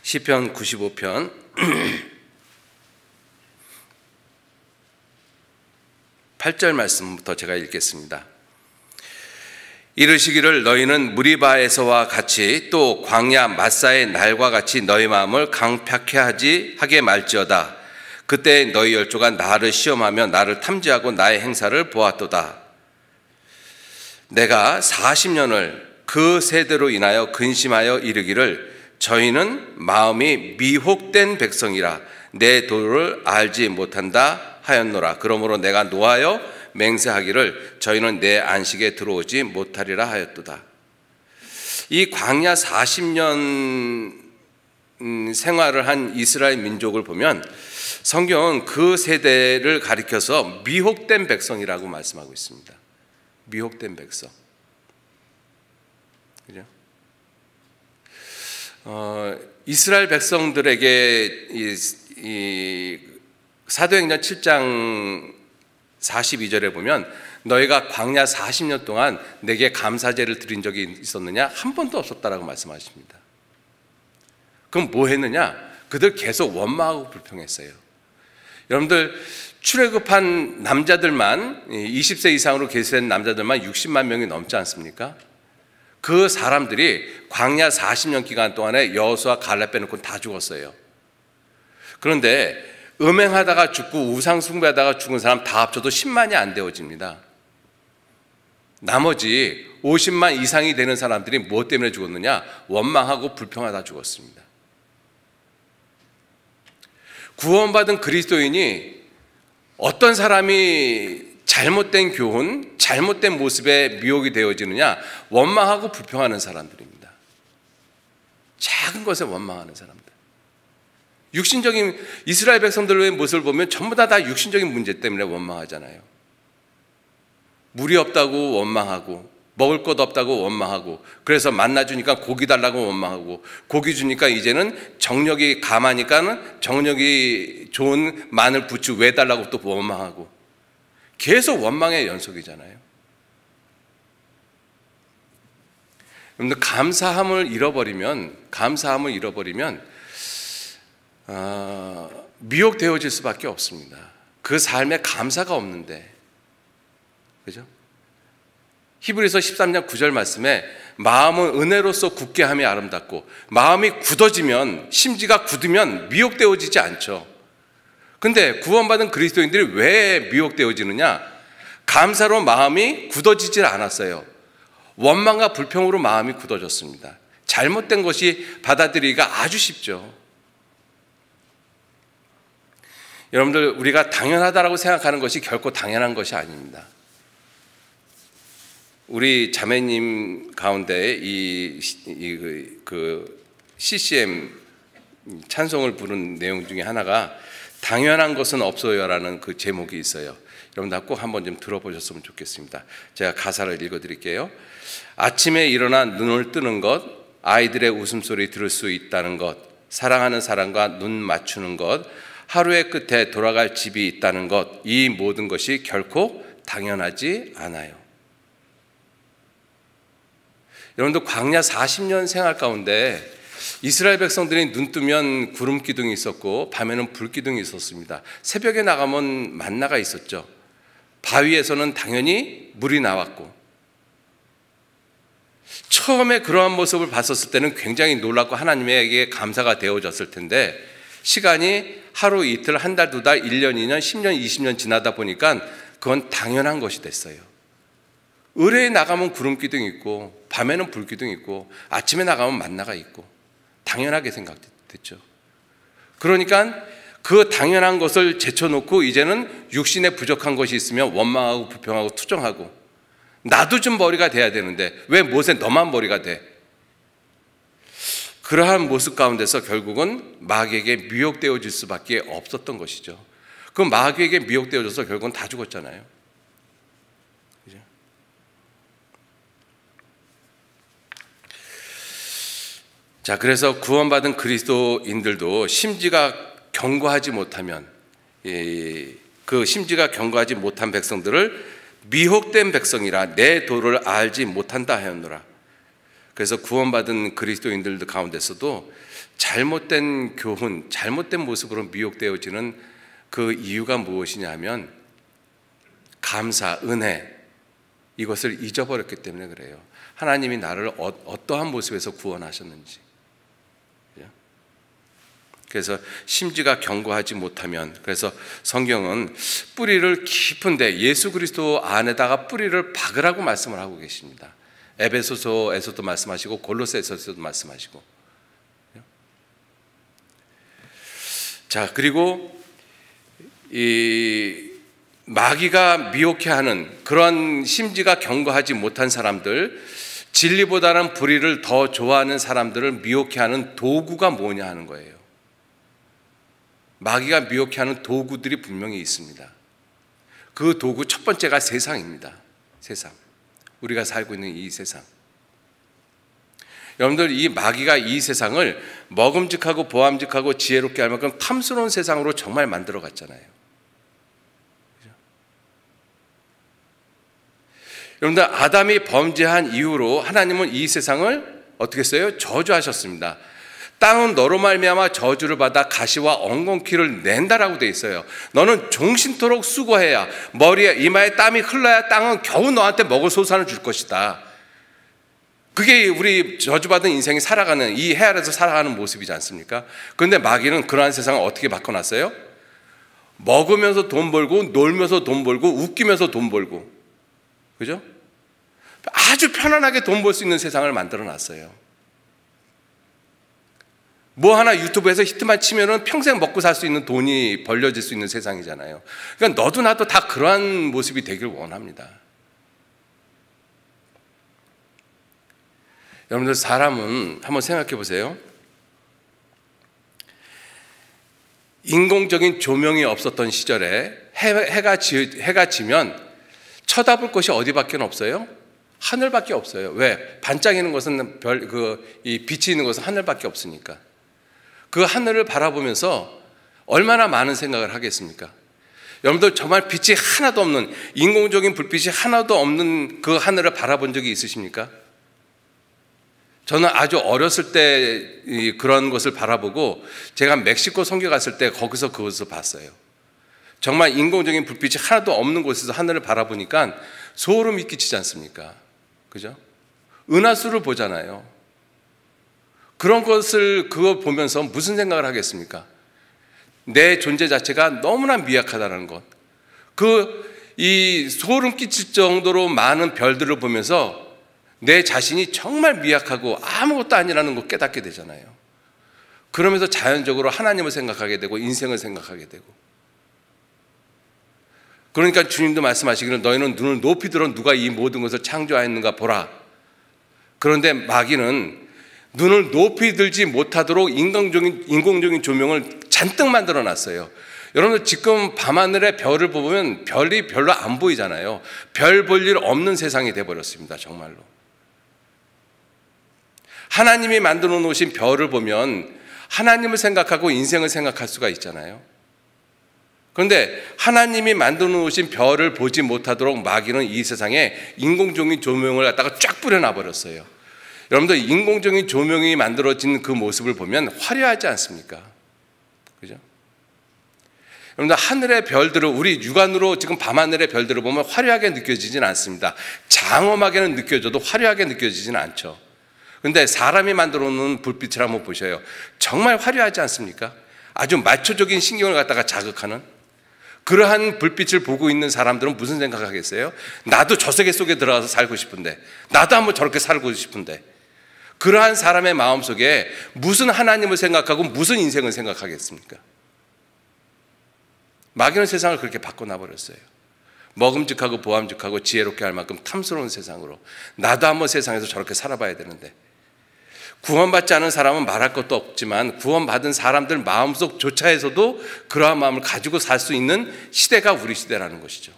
시편 95편 8절 말씀부터 제가 읽겠습니다. 이르시기를 너희는 무리바에서와 같이 또 광야 마사의 날과 같이 너희 마음을 강팍해 하게 말지어다. 그때 너희 열조가 나를 시험하며 나를 탐지하고 나의 행사를 보았도다. 내가 40년을 그 세대로 인하여 근심하여 이르기를 저희는 마음이 미혹된 백성이라 내 도를 알지 못한다 하였노라. 그러므로 내가 노하여 맹세하기를 저희는 내 안식에 들어오지 못하리라 하였도다. 이 광야 40년 생활을 한 이스라엘 민족을 보면 성경은 그 세대를 가리켜서 미혹된 백성이라고 말씀하고 있습니다. 미혹된 백성. 그죠? 이스라엘 백성들에게 이 사도행전 7장 42절에 보면 너희가 광야 40년 동안 내게 감사제를 드린 적이 있었느냐? 한 번도 없었다라고 말씀하십니다. 그럼 뭐 했느냐? 그들 계속 원망하고 불평했어요. 여러분들 출애굽한 남자들만 20세 이상으로 계시된 남자들만 60만 명이 넘지 않습니까? 그 사람들이 광야 40년 기간 동안에 여호수아 갈렙 빼놓고 다 죽었어요. 그런데 음행하다가 죽고 우상 숭배하다가 죽은 사람 다 합쳐도 10만이 안 되어집니다. 나머지 50만 이상이 되는 사람들이 무엇 때문에 죽었느냐? 원망하고 불평하다 죽었습니다. 구원받은 그리스도인이 어떤 사람이 잘못된 교훈, 잘못된 모습에 미혹이 되어지느냐? 원망하고 불평하는 사람들입니다. 작은 것에 원망하는 사람들. 육신적인 이스라엘 백성들의 모습을 보면 전부 다 육신적인 문제 때문에 원망하잖아요. 물이 없다고 원망하고, 먹을 것 없다고 원망하고, 그래서 만나 주니까 고기 달라고 원망하고, 고기 주니까 이제는 정력이 감하니까는 정력이 좋은 마늘 부추 왜 달라고 또 원망하고, 계속 원망의 연속이잖아요. 여러분들 감사함을 잃어버리면 미혹되어질 수밖에 없습니다. 그 삶에 감사가 없는데, 그죠? 히브리서 13장 9절 말씀에 마음은 은혜로서 굳게 함이 아름답고 마음이 굳어지면, 심지가 굳으면 미혹되어지지 않죠. 근데 구원받은 그리스도인들이 왜 미혹되어지느냐? 감사로 마음이 굳어지질 않았어요. 원망과 불평으로 마음이 굳어졌습니다. 잘못된 것이 받아들이기가 아주 쉽죠. 여러분들, 우리가 당연하다라고 생각하는 것이 결코 당연한 것이 아닙니다. 우리 자매님 가운데 그 CCM 찬송을 부른 내용 중에 하나가 당연한 것은 없어요라는 그 제목이 있어요. 여러분들 꼭 한번 좀 들어보셨으면 좋겠습니다. 제가 가사를 읽어드릴게요. 아침에 일어나 눈을 뜨는 것, 아이들의 웃음소리 들을 수 있다는 것, 사랑하는 사람과 눈 맞추는 것, 하루의 끝에 돌아갈 집이 있다는 것, 이 모든 것이 결코 당연하지 않아요. 여러분들 광야 40년 생활 가운데 이스라엘 백성들이 눈 뜨면 구름 기둥이 있었고 밤에는 불 기둥이 있었습니다. 새벽에 나가면 만나가 있었죠. 바위에서는 당연히 물이 나왔고, 처음에 그러한 모습을 봤었을 때는 굉장히 놀랍고 하나님에게 감사가 되어졌을 텐데, 시간이 하루 이틀 한 달 두 달 1년 2년 10년 20년 지나다 보니까 그건 당연한 것이 됐어요. 의뢰에 나가면 구름 기둥이 있고 밤에는 불 기둥이 있고 아침에 나가면 만나가 있고 당연하게 생각됐죠. 그러니까 그 당연한 것을 제쳐놓고 이제는 육신에 부족한 것이 있으면 원망하고 불평하고 투정하고, 나도 좀 머리가 돼야 되는데 왜 모세 너만 머리가 돼? 그러한 모습 가운데서 결국은 마귀에게 미혹되어질 수밖에 없었던 것이죠. 그 마귀에게 미혹되어져서 결국은 다 죽었잖아요. 그죠? 자, 그래서 구원받은 그리스도인들도 심지가 견고하지 못하면, 그 심지가 견고하지 못한 백성들을 미혹된 백성이라 내 도를 알지 못한다 하였노라. 그래서 구원받은 그리스도인들 가운데서도 잘못된 교훈, 잘못된 모습으로 미혹되어지는 그 이유가 무엇이냐 하면 감사, 은혜, 이것을 잊어버렸기 때문에 그래요. 하나님이 나를 어떠한 모습에서 구원하셨는지. 그래서 심지가 견고하지 못하면, 그래서 성경은 뿌리를 깊은데 예수 그리스도 안에다가 뿌리를 박으라고 말씀을 하고 계십니다. 에베소서에서도 말씀하시고 골로새서에서도 말씀하시고. 자, 그리고 이 마귀가 미혹해하는 그런 심지가 견고하지 못한 사람들, 진리보다는 불의를 더 좋아하는 사람들을 미혹해하는 도구가 뭐냐 하는 거예요. 마귀가 미혹해하는 도구들이 분명히 있습니다. 그 도구 첫 번째가 세상입니다. 세상. 우리가 살고 있는 이 세상. 여러분들, 이 마귀가 이 세상을 먹음직하고 보암직하고 지혜롭게 할 만큼 탐스러운 세상으로 정말 만들어 갔잖아요. 그죠? 여러분들, 아담이 범죄한 이후로 하나님은 이 세상을 어떻게 했어요? 저주하셨습니다. 땅은 너로 말미암아 저주를 받아 가시와 엉겅퀴를 낸다라고 되어 있어요. 너는 종신토록 수고해야, 머리에 이마에 땀이 흘러야 땅은 겨우 너한테 먹을 소산을 줄 것이다. 그게 우리 저주받은 인생이 살아가는, 이 해 아래서 살아가는 모습이지 않습니까? 그런데 마귀는 그러한 세상을 어떻게 바꿔놨어요? 먹으면서 돈 벌고, 놀면서 돈 벌고, 웃기면서 돈 벌고, 그죠? 아주 편안하게 돈 벌 수 있는 세상을 만들어 놨어요. 뭐 하나 유튜브에서 히트만 치면은 평생 먹고 살 수 있는 돈이 벌려질 수 있는 세상이잖아요. 그러니까 너도 나도 다 그러한 모습이 되길 원합니다. 여러분들, 사람은 한번 생각해 보세요. 인공적인 조명이 없었던 시절에 해가 지면 쳐다볼 곳이 어디밖에 없어요? 하늘밖에 없어요. 왜? 반짝이는 것은 이 빛이 있는 것은 하늘밖에 없으니까. 그 하늘을 바라보면서 얼마나 많은 생각을 하겠습니까? 여러분들, 정말 빛이 하나도 없는, 인공적인 불빛이 하나도 없는 그 하늘을 바라본 적이 있으십니까? 저는 아주 어렸을 때 그런 것을 바라보고, 제가 멕시코 선교 갔을 때 거기서 그것을 봤어요. 정말 인공적인 불빛이 하나도 없는 곳에서 하늘을 바라보니까 소름이 끼치지 않습니까? 그죠? 은하수를 보잖아요. 그런 것을 그거 보면서 무슨 생각을 하겠습니까? 내 존재 자체가 너무나 미약하다는 것. 이 소름 끼칠 정도로 많은 별들을 보면서 내 자신이 정말 미약하고 아무것도 아니라는 걸 깨닫게 되잖아요. 그러면서 자연적으로 하나님을 생각하게 되고 인생을 생각하게 되고. 그러니까 주님도 말씀하시기를 너희는 눈을 높이 들어 누가 이 모든 것을 창조하였는가 보라. 그런데 마귀는 눈을 높이 들지 못하도록 인공적인 조명을 잔뜩 만들어 놨어요. 여러분들, 지금 밤하늘에 별을 보면 별이 별로 안 보이잖아요. 별 볼 일 없는 세상이 돼버렸습니다. 정말로. 하나님이 만들어 놓으신 별을 보면 하나님을 생각하고 인생을 생각할 수가 있잖아요. 그런데 하나님이 만들어 놓으신 별을 보지 못하도록 마귀는 이 세상에 인공적인 조명을 갖다가 쫙 뿌려놔 버렸어요. 여러분들, 인공적인 조명이 만들어진 그 모습을 보면 화려하지 않습니까? 그죠? 여러분들, 하늘의 별들을, 우리 육안으로 지금 밤하늘의 별들을 보면 화려하게 느껴지진 않습니다. 장엄하게는 느껴져도 화려하게 느껴지진 않죠. 그런데 사람이 만들어 놓은 불빛을 한번 보셔요. 정말 화려하지 않습니까? 아주 마초적인 신경을 갖다가 자극하는 그러한 불빛을 보고 있는 사람들은 무슨 생각하겠어요? 나도 저 세계 속에 들어가서 살고 싶은데, 나도 한번 저렇게 살고 싶은데. 그러한 사람의 마음속에 무슨 하나님을 생각하고 무슨 인생을 생각하겠습니까? 마귀는 세상을 그렇게 바꿔놔버렸어요. 먹음직하고 보암직하고 지혜롭게 할 만큼 탐스러운 세상으로. 나도 한번 세상에서 저렇게 살아봐야 되는데. 구원받지 않은 사람은 말할 것도 없지만 구원받은 사람들 마음속 조차에서도 그러한 마음을 가지고 살 수 있는 시대가 우리 시대라는 것이죠.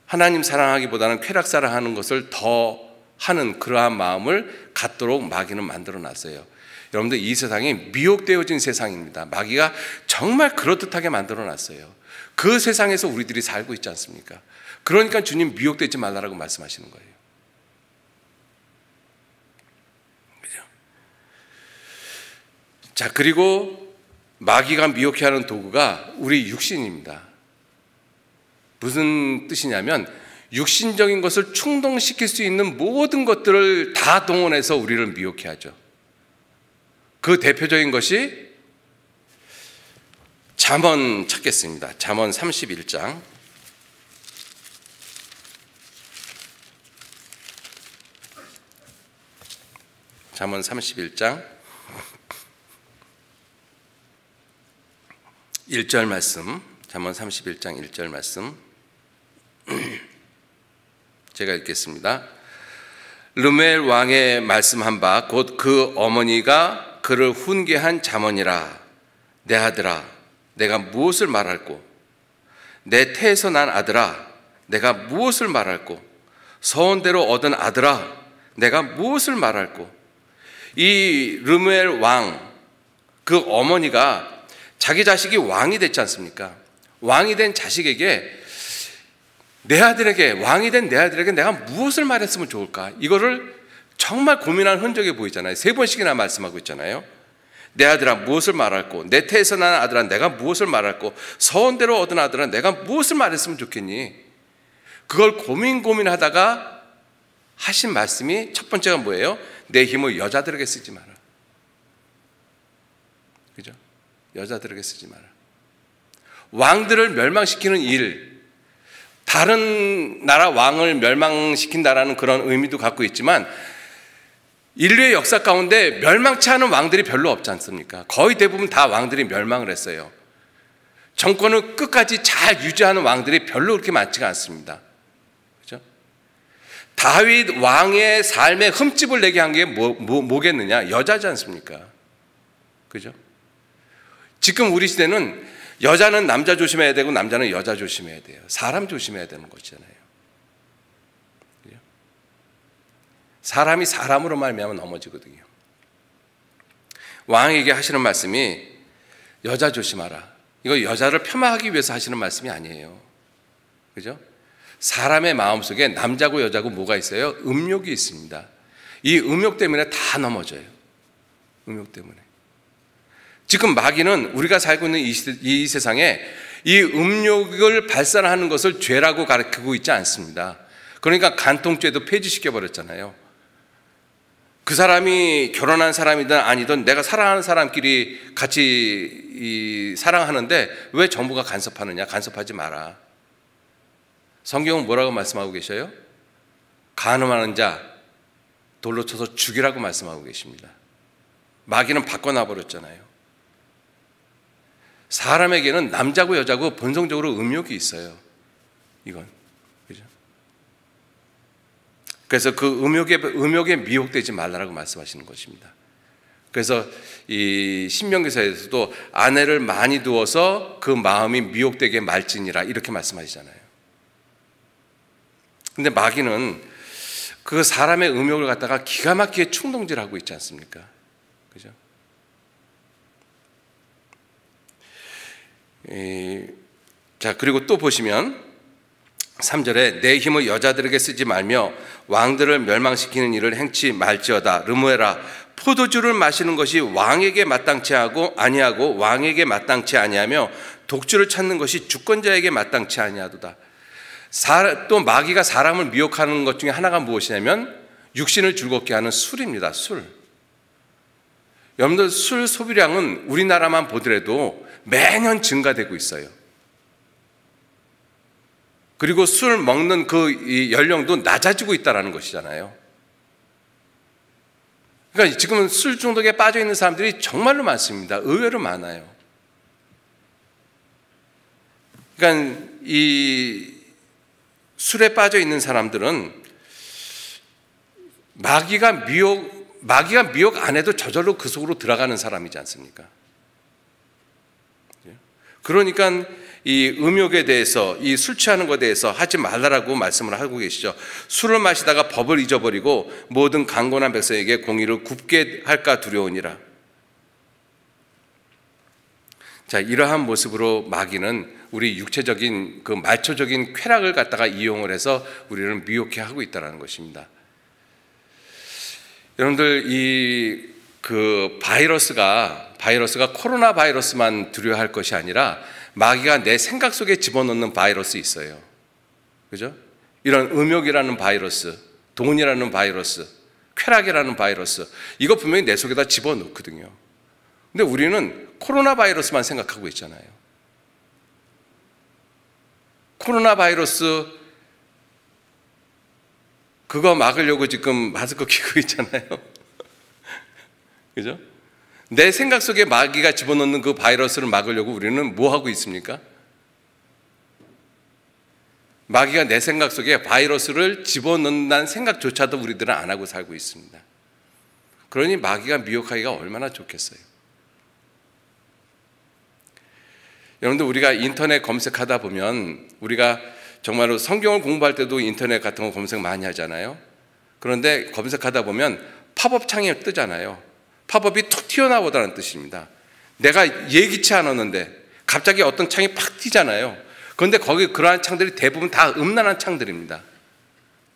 하나님 사랑하기보다는 쾌락 사랑하는 것을 더 하는 그러한 마음을 갖도록 마귀는 만들어 놨어요. 여러분들, 이 세상이 미혹되어진 세상입니다. 마귀가 정말 그럴듯하게 만들어 놨어요. 그 세상에서 우리들이 살고 있지 않습니까? 그러니까 주님 미혹되지 말라라고 말씀하시는 거예요. 그죠? 자, 그리고 마귀가 미혹해 하는 도구가 우리 육신입니다. 무슨 뜻이냐면 육신적인 것을 충동시킬 수 있는 모든 것들을 다 동원해서 우리를 미혹해 하죠. 그 대표적인 것이 잠언 찾겠습니다. 잠언 31장. 잠언 31장 1절 말씀, 잠언 31장 1절 말씀 제가 읽겠습니다. 르무엘 왕의 말씀한 바 곧 그 어머니가 그를 훈계한 잠언이라. 내 아들아, 내가 무엇을 말할꼬? 내 태에서 난 아들아, 내가 무엇을 말할꼬? 서원대로 얻은 아들아, 내가 무엇을 말할꼬? 이 르무엘 왕, 그 어머니가 자기 자식이 왕이 됐지 않습니까? 왕이 된 자식에게 왕이 된 내 아들에게 내가 무엇을 말했으면 좋을까? 이거를 정말 고민한 흔적이 보이잖아요. 3번씩이나 말씀하고 있잖아요. 내 아들아 무엇을 말할꼬? 내 태에서 난 아들아 내가 무엇을 말할꼬? 서원대로 얻은 아들아 내가 무엇을 말했으면 좋겠니? 그걸 고민하다가 하신 말씀이 첫 번째가 뭐예요? 내 힘을 여자들에게 쓰지 마라. 그죠? 여자들에게 쓰지 마라. 왕들을 멸망시키는 일, 다른 나라 왕을 멸망시킨다라는 그런 의미도 갖고 있지만 인류의 역사 가운데 멸망치 않은 왕들이 별로 없지 않습니까? 거의 대부분 다 왕들이 멸망을 했어요. 정권을 끝까지 잘 유지하는 왕들이 별로 그렇게 많지가 않습니다. 그죠? 다윗 왕의 삶에 흠집을 내게 한 게 뭐겠느냐? 여자지 않습니까? 그죠? 지금 우리 시대는 여자는 남자 조심해야 되고 남자는 여자 조심해야 돼요. 사람 조심해야 되는 것이잖아요. 그죠? 사람이 사람으로 말미암아 넘어지거든요. 왕에게 하시는 말씀이 여자 조심하라. 이거 여자를 폄하하기 위해서 하시는 말씀이 아니에요. 그죠? 사람의 마음속에 남자고 여자고 뭐가 있어요? 음욕이 있습니다. 이 음욕 때문에 다 넘어져요. 음욕 때문에. 지금 마귀는 우리가 살고 있는 이 세상에 이 음욕을 발산하는 것을 죄라고 가르치고 있지 않습니다. 그러니까 간통죄도 폐지시켜버렸잖아요. 그 사람이 결혼한 사람이든 아니든 내가 사랑하는 사람끼리 같이 사랑하는데 왜 정부가 간섭하느냐? 간섭하지 마라. 성경은 뭐라고 말씀하고 계셔요? 간음하는 자 돌로 쳐서 죽이라고 말씀하고 계십니다. 마귀는 바꿔놔버렸잖아요. 사람에게는 남자고 여자고 본성적으로 음욕이 있어요. 이건 그죠? 그래서 그 음욕에 미혹되지 말라라고 말씀하시는 것입니다. 그래서 이 신명기서에서도 아내를 많이 두어서 그 마음이 미혹되게 말지니라 이렇게 말씀하시잖아요. 근데 마귀는 그 사람의 음욕을 갖다가 기가 막히게 충동질하고 있지 않습니까? 그죠? 자, 그리고 또 보시면 3절에 내 힘을 여자들에게 쓰지 말며 왕들을 멸망시키는 일을 행치 말지어다. 르무엘아, 포도주를 마시는 것이 왕에게 마땅치 아니하고 왕에게 마땅치 아니하며 독주를 찾는 것이 주권자에게 마땅치 아니하도다. 또 마귀가 사람을 미혹하는 것 중에 하나가 무엇이냐면 육신을 즐겁게 하는 술입니다. 술. 여러분들 술 소비량은 우리나라만 보더라도 매년 증가되고 있어요. 그리고 술 먹는 그 연령도 낮아지고 있다는 것이잖아요. 그러니까 지금은 술 중독에 빠져 있는 사람들이 정말로 많습니다. 의외로 많아요. 그러니까 이 술에 빠져 있는 사람들은 마귀가 미혹 안 해도 저절로 그 속으로 들어가는 사람이지 않습니까? 그러니까 이 음욕에 대해서, 이 술 취하는 것에 대해서 하지 말라라고 말씀을 하고 계시죠. 술을 마시다가 법을 잊어버리고 모든 강건한 백성에게 공의를 굽게 할까 두려우니라. 자, 이러한 모습으로 마귀는 우리 육체적인 그 말초적인 쾌락을 갖다가 이용을 해서 우리를 미혹해 하고 있다는 것입니다. 여러분들 그 바이러스가 코로나 바이러스만 두려워할 것이 아니라 마귀가 내 생각 속에 집어넣는 바이러스 있어요. 그죠? 이런 음욕이라는 바이러스, 돈이라는 바이러스, 쾌락이라는 바이러스, 이거 분명히 내 속에다 집어넣거든요. 근데 우리는 코로나 바이러스만 생각하고 있잖아요. 코로나 바이러스 그거 막으려고 지금 마스크 끼고 있잖아요. 그죠? 내 생각 속에 마귀가 집어넣는 그 바이러스를 막으려고 우리는 뭐 하고 있습니까? 마귀가 내 생각 속에 바이러스를 집어넣는다는 생각조차도 우리들은 안 하고 살고 있습니다. 그러니 마귀가 미혹하기가 얼마나 좋겠어요. 여러분들, 우리가 인터넷 검색하다 보면 우리가 정말로 성경을 공부할 때도 인터넷 같은 거 검색 많이 하잖아요. 그런데 검색하다 보면 팝업 창이 뜨잖아요. 팝업이 툭 튀어나오다는 뜻입니다. 내가 예기치 않았는데 갑자기 어떤 창이 팍 튀잖아요. 그런데 거기 그러한 창들이 대부분 다 음란한 창들입니다.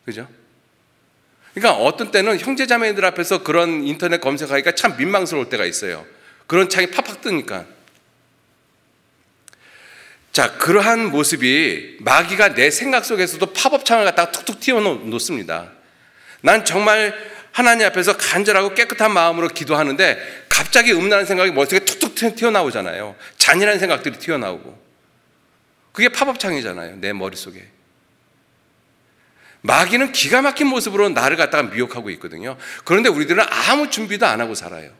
그죠? 그러니까 어떤 때는 형제자매들 앞에서 그런 인터넷 검색하기가 참 민망스러울 때가 있어요. 그런 창이 팍팍 뜨니까. 자, 그러한 모습이 마귀가 내 생각 속에서도 팝업 창을 갖다가 툭툭 튀어놓습니다. 난 정말 하나님 앞에서 간절하고 깨끗한 마음으로 기도하는데 갑자기 음란한 생각이 머릿속에 툭툭 튀어나오잖아요. 잔인한 생각들이 튀어나오고. 그게 팝업 창이잖아요, 내 머릿속에. 마귀는 기가 막힌 모습으로 나를 갖다가 미혹하고 있거든요. 그런데 우리들은 아무 준비도 안 하고 살아요.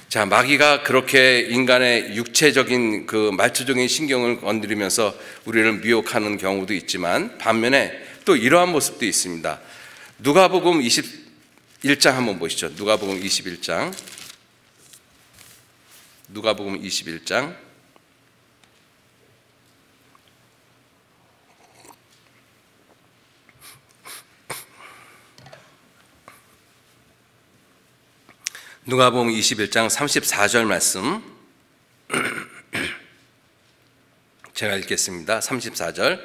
자, 마귀가 그렇게 인간의 육체적인 그 말초적인 신경을 건드리면서 우리를 미혹하는 경우도 있지만, 반면에 또 이러한 모습도 있습니다. 누가복음 21장 한번 보시죠. 누가복음 21장. 누가복음 21장. 누가복음 21장 34절 말씀 제가 읽겠습니다. 34절.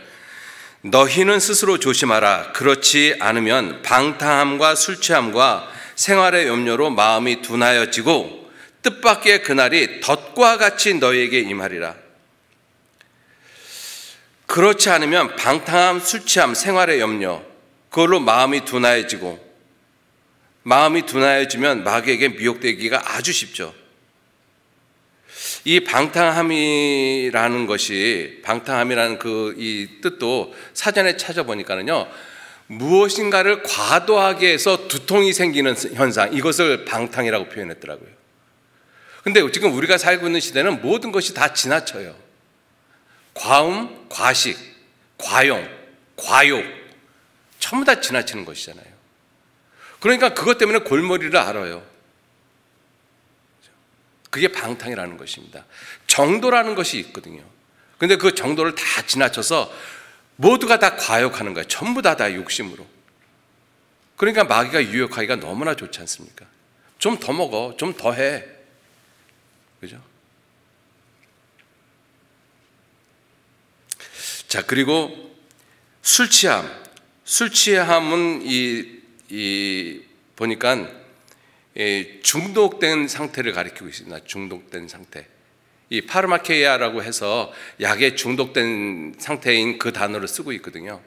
너희는 스스로 조심하라. 그렇지 않으면 방탕함과 술 취함과 생활의 염려로 마음이 둔하여지고 뜻밖의 그날이 덫과 같이 너희에게 임하리라. 그렇지 않으면 방탕함, 술 취함, 생활의 염려, 그걸로 마음이 둔하여지고, 마음이 둔하여지면 마귀에게 미혹되기가 아주 쉽죠. 이 방탕함이라는 것이, 방탕함이라는 이 뜻도 사전에 찾아보니까는요, 무엇인가를 과도하게 해서 두통이 생기는 현상, 이것을 방탕이라고 표현했더라고요. 근데 지금 우리가 살고 있는 시대는 모든 것이 다 지나쳐요. 과음, 과식, 과용, 과욕, 전부 다 지나치는 것이잖아요. 그러니까 그것 때문에 골머리를 앓아요. 그게 방탕이라는 것입니다. 정도라는 것이 있거든요. 그런데 그 정도를 다 지나쳐서 모두가 다 과욕하는 거예요. 전부 다 욕심으로. 그러니까 마귀가 유혹하기가 너무나 좋지 않습니까? 좀 더 먹어, 좀 더 해. 그죠? 자, 그리고 술 취함. 술 취함은 보니까 중독된 상태를 가리키고 있습니다. 중독된 상태. 이 파르마케이아라고 해서 약에 중독된 상태인 그 단어를 쓰고 있거든요.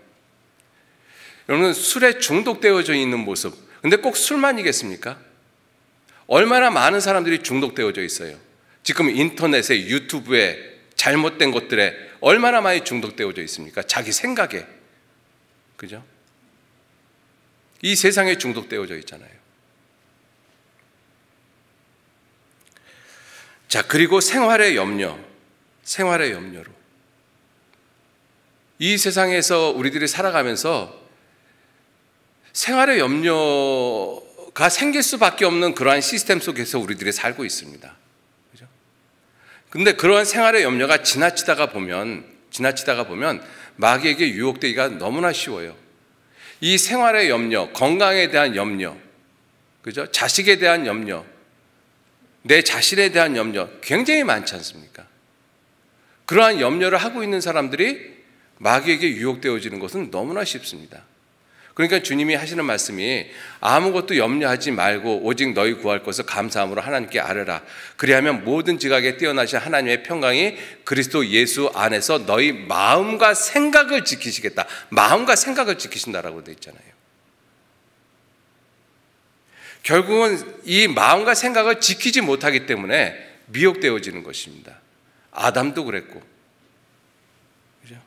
여러분, 술에 중독되어져 있는 모습. 근데 꼭 술만이겠습니까? 얼마나 많은 사람들이 중독되어져 있어요. 지금 인터넷에, 유튜브에, 잘못된 것들에 얼마나 많이 중독되어져 있습니까? 자기 생각에. 그죠? 이 세상에 중독되어져 있잖아요. 자, 그리고 생활의 염려, 생활의 염려로. 이 세상에서 우리들이 살아가면서 생활의 염려가 생길 수밖에 없는 그러한 시스템 속에서 우리들이 살고 있습니다. 그죠? 근데 그러한 생활의 염려가 지나치다가 보면 마귀에게 유혹되기가 너무나 쉬워요. 이 생활의 염려, 건강에 대한 염려, 그죠? 자식에 대한 염려, 내 자신에 대한 염려 굉장히 많지 않습니까? 그러한 염려를 하고 있는 사람들이 마귀에게 유혹되어지는 것은 너무나 쉽습니다. 그러니까 주님이 하시는 말씀이 아무것도 염려하지 말고 오직 너희 구할 것을 감사함으로 하나님께 아뢰라. 그리하면 모든 지각에 뛰어나신 하나님의 평강이 그리스도 예수 안에서 너희 마음과 생각을 지키시겠다. 마음과 생각을 지키신다라고 되어 있잖아요. 결국은 이 마음과 생각을 지키지 못하기 때문에 미혹되어지는 것입니다. 아담도 그랬고. 그죠?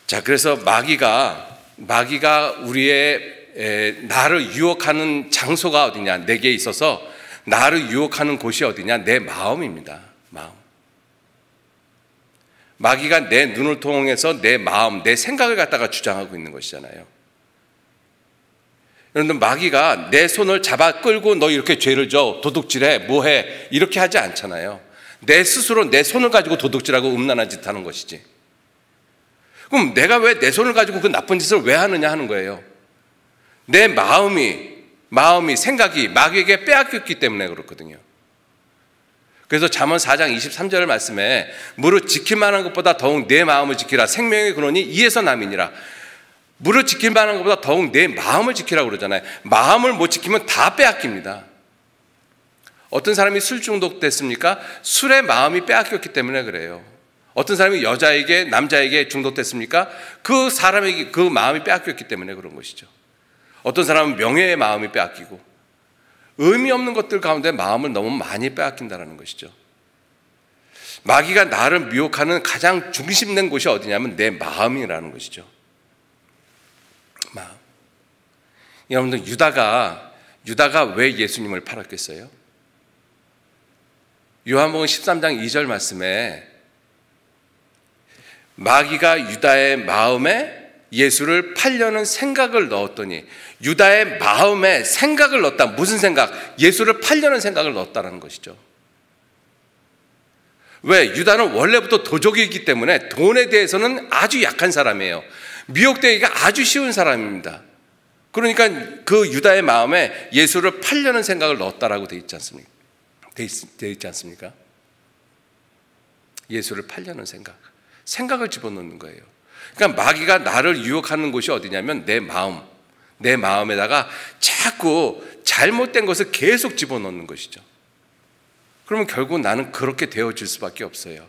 자, 그래서 마귀가 마귀가 나를 유혹하는 장소가 어디냐? 내게 있어서 나를 유혹하는 곳이 어디냐? 내 마음입니다. 마음. 마귀가 내 눈을 통해서 내 마음, 내 생각을 갖다가 주장하고 있는 것이잖아요. 여러분들, 마귀가 내 손을 잡아 끌고 너 이렇게 죄를 져, 도둑질해, 뭐해, 이렇게 하지 않잖아요. 내 스스로 내 손을 가지고 도둑질하고 음란한 짓 하는 것이지. 그럼 내가 왜 내 손을 가지고 그 나쁜 짓을 왜 하느냐 하는 거예요. 내 마음이 생각이 마귀에게 빼앗겼기 때문에 그렇거든요. 그래서 잠언 4장 23절 말씀에 무릇 지킬 만한 것보다 더욱 내 마음을 지키라. 생명의 근원이 이에서 남이니라. 무릇 지킬 만한 것보다 더욱 내 마음을 지키라고 그러잖아요. 마음을 못 지키면 다 빼앗깁니다. 어떤 사람이 술 중독됐습니까? 술에 마음이 빼앗겼기 때문에 그래요. 어떤 사람이 여자에게 남자에게 중독됐습니까? 그 사람에게 그 마음이 빼앗겼기 때문에 그런 것이죠. 어떤 사람은 명예의 마음이 빼앗기고 의미 없는 것들 가운데 마음을 너무 많이 빼앗긴다는 것이죠. 마귀가 나를 미혹하는 가장 중심된 곳이 어디냐면 내 마음이라는 것이죠. 마음. 여러분들, 유다가 왜 예수님을 팔았겠어요? 요한복음 13장 2절 말씀에 마귀가 유다의 마음에 예수를 팔려는 생각을 넣었더니, 유다의 마음에 생각을 넣었다. 무슨 생각? 예수를 팔려는 생각을 넣었다는 것이죠. 왜? 유다는 원래부터 도적이기 때문에 돈에 대해서는 아주 약한 사람이에요. 미혹되기가 아주 쉬운 사람입니다. 그러니까 그 유다의 마음에 예수를 팔려는 생각을 넣었다라고 되어 있지 않습니까? 되어 있지 않습니까? 예수를 팔려는 생각을 집어넣는 거예요. 그러니까 마귀가 나를 유혹하는 곳이 어디냐면 내 마음에다가 자꾸 잘못된 것을 계속 집어넣는 것이죠. 그러면 결국 나는 그렇게 되어질 수밖에 없어요.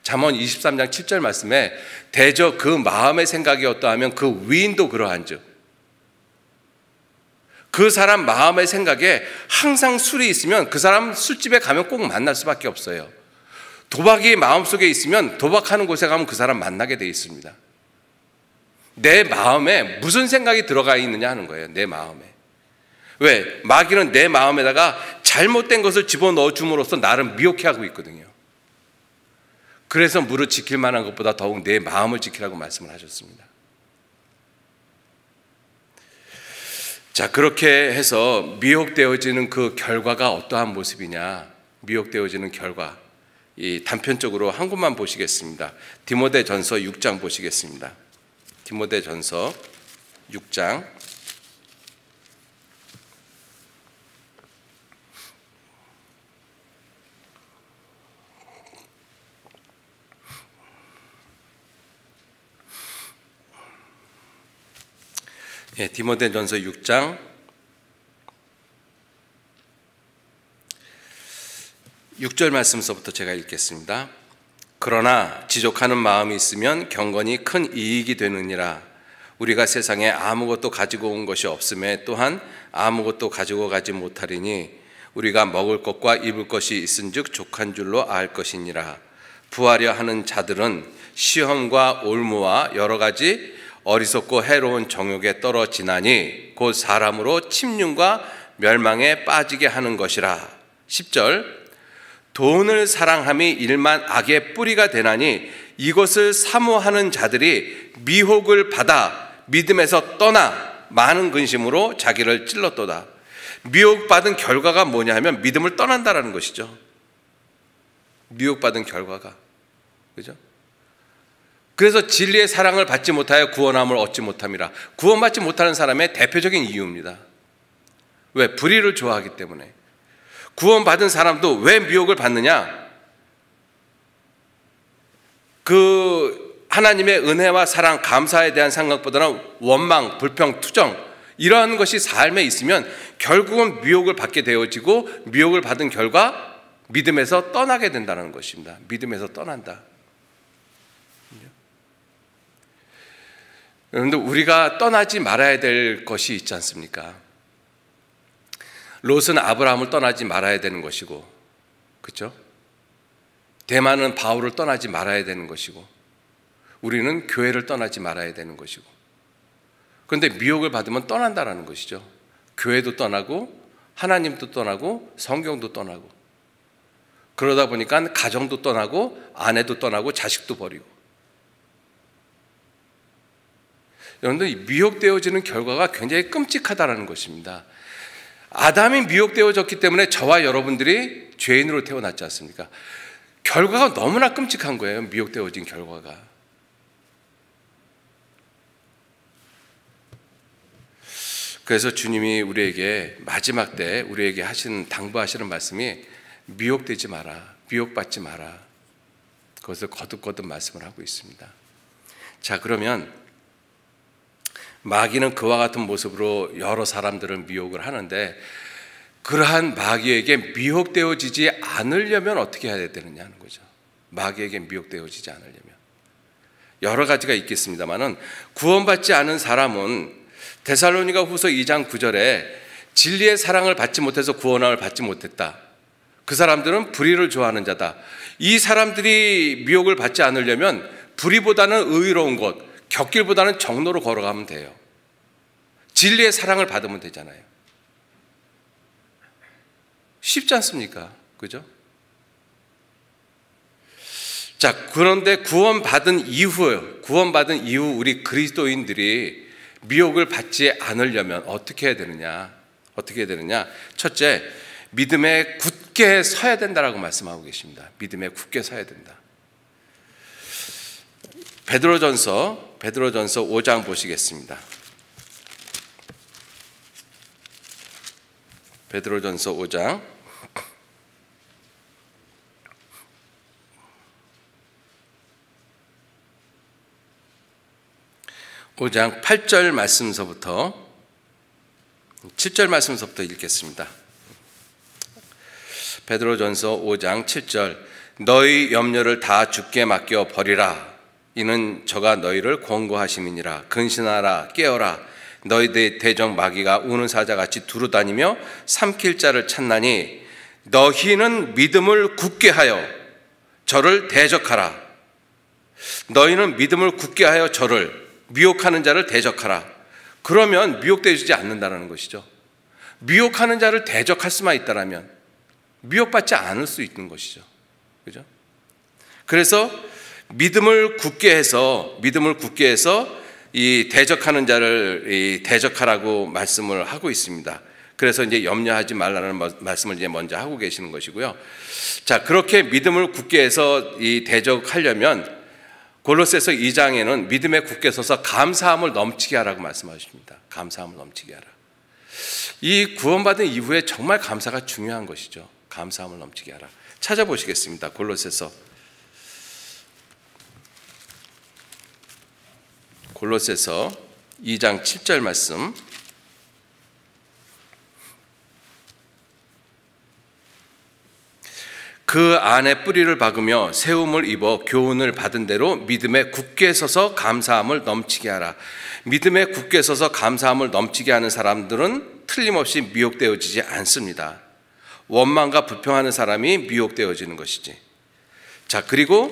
잠언 23장 7절 말씀에 대저 그 마음의 생각이 어떠하면 그 위인도 그러한즉, 그 사람 마음의 생각에 항상 술이 있으면 그 사람 술집에 가면 꼭 만날 수밖에 없어요. 도박이 마음속에 있으면 도박하는 곳에 가면 그 사람 만나게 돼 있습니다. 내 마음에 무슨 생각이 들어가 있느냐 하는 거예요. 내 마음에. 왜? 마귀는 내 마음에다가 잘못된 것을 집어넣어 줌으로써 나를 미혹해 하고 있거든요. 그래서 무릇 지킬 만한 것보다 더욱 내 마음을 지키라고 말씀을 하셨습니다. 자, 그렇게 해서 미혹되어지는 그 결과가 어떠한 모습이냐? 미혹되어지는 결과, 이 단편적으로 한 곳만 보시겠습니다. 디모데전서 6장 보시겠습니다. 디모데전서 6장. 디모데전서 6장 6절 말씀서부터 제가 읽겠습니다. 그러나 지족하는 마음이 있으면 경건이 큰 이익이 되느니라. 우리가 세상에 아무것도 가지고 온 것이 없음에 또한 아무것도 가지고 가지 못하리니 우리가 먹을 것과 입을 것이 있은즉 족한 줄로 알 것이니라. 부하려 하는 자들은 시험과 올무와 여러 가지 어리석고 해로운 정욕에 떨어지나니 곧 사람으로 침륜과 멸망에 빠지게 하는 것이라. 10절. 돈을 사랑함이 일만 악의 뿌리가 되나니 이것을 사모하는 자들이 미혹을 받아 믿음에서 떠나 많은 근심으로 자기를 찔렀도다. 미혹받은 결과가 뭐냐 하면 믿음을 떠난다라는 것이죠. 미혹받은 결과가. 그죠? 그래서 진리의 사랑을 받지 못하여 구원함을 얻지 못함이라. 구원받지 못하는 사람의 대표적인 이유입니다. 왜? 불의를 좋아하기 때문에. 구원받은 사람도 왜 미혹을 받느냐? 그 하나님의 은혜와 사랑, 감사에 대한 생각보다는 원망, 불평, 투정, 이러한 것이 삶에 있으면 결국은 미혹을 받게 되어지고 미혹을 받은 결과 믿음에서 떠나게 된다는 것입니다. 믿음에서 떠난다. 여러분들, 우리가 떠나지 말아야 될 것이 있지 않습니까? 롯은 아브라함을 떠나지 말아야 되는 것이고, 그렇죠? 대만은 바울을 떠나지 말아야 되는 것이고, 우리는 교회를 떠나지 말아야 되는 것이고, 그런데 미혹을 받으면 떠난다라는 것이죠. 교회도 떠나고 하나님도 떠나고 성경도 떠나고, 그러다 보니까 가정도 떠나고 아내도 떠나고 자식도 버리고. 여러분들, 미혹되어지는 결과가 굉장히 끔찍하다는 것입니다. 아담이 미혹되어졌기 때문에 저와 여러분들이 죄인으로 태어났지 않습니까? 결과가 너무나 끔찍한 거예요. 미혹되어진 결과가. 그래서 주님이 우리에게 마지막 때 우리에게 당부하시는 말씀이 미혹되지 마라, 미혹받지 마라. 그것을 거듭거듭 말씀을 하고 있습니다. 자, 그러면 마귀는 그와 같은 모습으로 여러 사람들을 미혹을 하는데, 그러한 마귀에게 미혹되어지지 않으려면 어떻게 해야 되느냐 하는 거죠. 마귀에게 미혹되어지지 않으려면 여러 가지가 있겠습니다만은, 구원받지 않은 사람은 데살로니가 후서 2장 9절에 진리의 사랑을 받지 못해서 구원함을 받지 못했다. 그 사람들은 불의를 좋아하는 자다. 이 사람들이 미혹을 받지 않으려면 불의보다는 의로운 것, 곁길보다는 정로로 걸어가면 돼요. 진리의 사랑을 받으면 되잖아요. 쉽지 않습니까? 그죠? 자, 그런데 구원받은 이후 우리 그리스도인들이 미혹을 받지 않으려면 어떻게 해야 되느냐? 첫째, 믿음에 굳게 서야 된다라고 말씀하고 계십니다. 믿음에 굳게 서야 된다. 베드로전서 5장 보시겠습니다. 베드로전서 5장 8절 말씀서부터 7절 말씀서부터 읽겠습니다. 베드로전서 5장 7절, 너희 염려를 다 주께 맡겨 버리라. 이는 저가 너희를 권고하심이니라. 근신하라, 깨어라. 너희 대적 마귀가 우는 사자같이 두루다니며 삼킬 자를 찾나니, 너희는 믿음을 굳게 하여 저를 대적하라. 너희는 믿음을 굳게 하여 저를, 미혹하는 자를 대적하라. 그러면 미혹되지 않는다는 것이죠. 미혹하는 자를 대적할 수만 있다라면 미혹받지 않을 수 있는 것이죠. 그죠? 그래서 믿음을 굳게 해서 이 대적하는 자를 대적하라고 말씀을 하고 있습니다. 그래서 이제 염려하지 말라는 말씀을 이제 먼저 하고 계시는 것이고요. 자, 그렇게 믿음을 굳게 해서 이 대적하려면 골로새서 2장에는 믿음에 굳게 서서 감사함을 넘치게 하라고 말씀하십니다. 감사함을 넘치게 하라. 이 구원받은 이후에 정말 감사가 중요한 것이죠. 감사함을 넘치게 하라. 찾아보시겠습니다. 골로새서 2장 7절 말씀. 그 안에 뿌리를 박으며 세움을 입어 교훈을 받은 대로 믿음에 굳게 서서 감사함을 넘치게 하라. 믿음에 굳게 서서 감사함을 넘치게 하는 사람들은 틀림없이 미혹되어지지 않습니다. 원망과 불평하는 사람이 미혹되어지는 것이지. 자, 그리고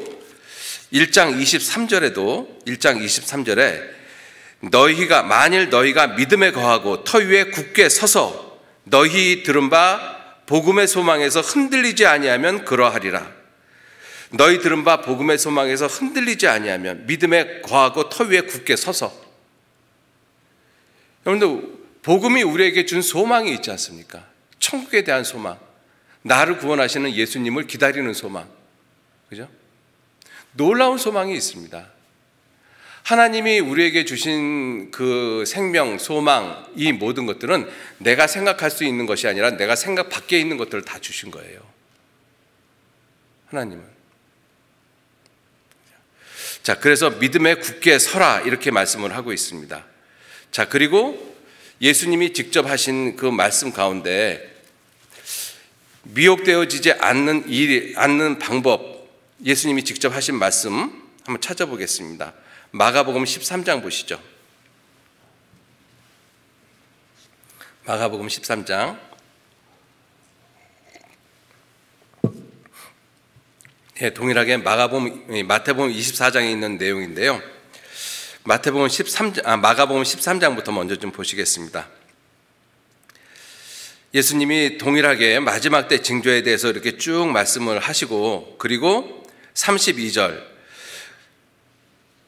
1장 23절에 만일 너희가 믿음에 거하고 터 위에 굳게 서서 너희 들은 바 복음의 소망에서 흔들리지 아니하면 그러하리라. 너희 들은 바 복음의 소망에서 흔들리지 아니하면, 믿음에 거하고 터 위에 굳게 서서. 여러분들, 복음이 우리에게 준 소망이 있지 않습니까? 천국에 대한 소망, 나를 구원하시는 예수님을 기다리는 소망, 그죠? 놀라운 소망이 있습니다. 하나님이 우리에게 주신 그 생명, 소망, 이 모든 것들은 내가 생각할 수 있는 것이 아니라 내가 생각 밖에 있는 것들을 다 주신 거예요. 하나님은. 자, 그래서 믿음에 굳게 서라, 이렇게 말씀을 하고 있습니다. 자, 그리고 예수님이 직접 하신 그 말씀 가운데 미혹되어지지 않는 방법, 예수님이 직접 하신 말씀 한번 찾아보겠습니다. 마가복음 13장 보시죠. 마가복음 13장. 동일하게 마태복음 24장에 있는 내용인데요. 마가복음 13장부터 먼저 좀 보시겠습니다. 예수님이 동일하게 마지막 때 징조에 대해서 이렇게 쭉 말씀을 하시고, 그리고 32절,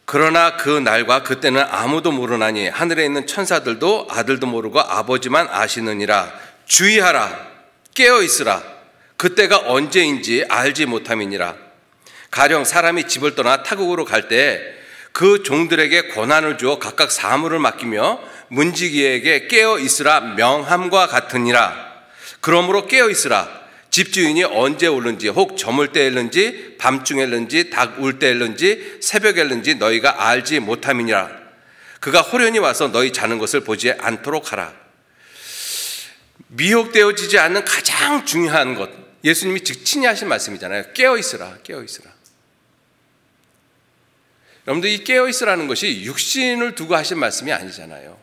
그러나 그 날과 그때는 아무도 모르나니 하늘에 있는 천사들도 아들도 모르고 아버지만 아시느니라. 주의하라, 깨어 있으라. 그때가 언제인지 알지 못함이니라. 가령 사람이 집을 떠나 타국으로 갈 때 그 종들에게 권한을 주어 각각 사물을 맡기며 문지기에게 깨어 있으라 명함과 같으니라. 그러므로 깨어 있으라. 집주인이 언제 오는지, 혹 저물 때일는지 밤중에 일는지 닭 울 때일는지 새벽에 일는지 너희가 알지 못함이니라. 그가 호련히 와서 너희 자는 것을 보지 않도록 하라. 미혹되어지지 않는 가장 중요한 것, 예수님이 직친히 하신 말씀이잖아요. 깨어 있으라, 깨어 있으라. 여러분들, 이 깨어 있으라는 것이 육신을 두고 하신 말씀이 아니잖아요.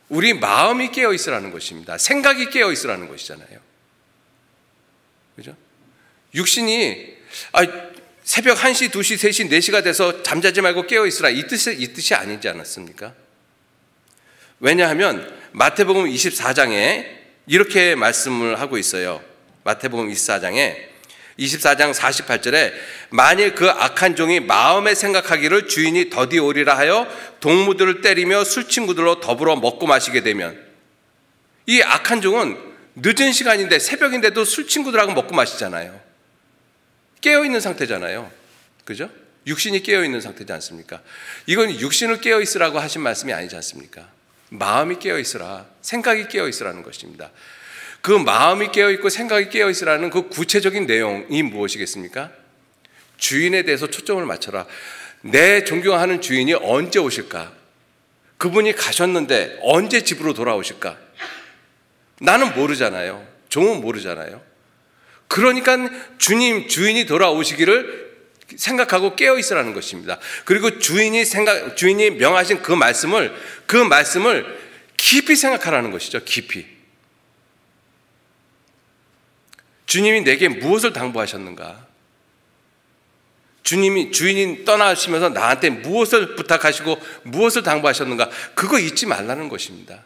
우리 마음이 깨어 있으라는 것입니다. 생각이 깨어 있으라는 것이잖아요. 그죠? 육신이 새벽 1시, 2시, 3시, 4시가 돼서 잠자지 말고 깨어 있으라, 이 뜻이 아니지 않았습니까? 왜냐하면 마태복음 24장에 이렇게 말씀을 하고 있어요. 마태복음 24장 48절에 만일 그 악한 종이 마음에 생각하기를 주인이 더디 오리라 하여 동무들을 때리며 술친구들로 더불어 먹고 마시게 되면, 이 악한 종은 늦은 시간인데 새벽인데도 술친구들하고 먹고 마시잖아요. 깨어있는 상태잖아요. 그죠? 육신이 깨어있는 상태지 않습니까? 이건 육신을 깨어있으라고 하신 말씀이 아니지 않습니까? 마음이 깨어있으라, 생각이 깨어있으라는 것입니다. 그 마음이 깨어있고 생각이 깨어있으라는 그 구체적인 내용이 무엇이겠습니까? 주인에 대해서 초점을 맞춰라. 내 존경하는 주인이 언제 오실까? 그분이 가셨는데 언제 집으로 돌아오실까? 나는 모르잖아요. 종은 모르잖아요. 그러니까 주인이 돌아오시기를 생각하고 깨어있으라는 것입니다. 그리고 주인이 명하신 그 말씀을 깊이 생각하라는 것이죠. 깊이. 주님이 내게 무엇을 당부하셨는가? 주인이 떠나시면서 나한테 무엇을 부탁하시고 무엇을 당부하셨는가? 그거 잊지 말라는 것입니다.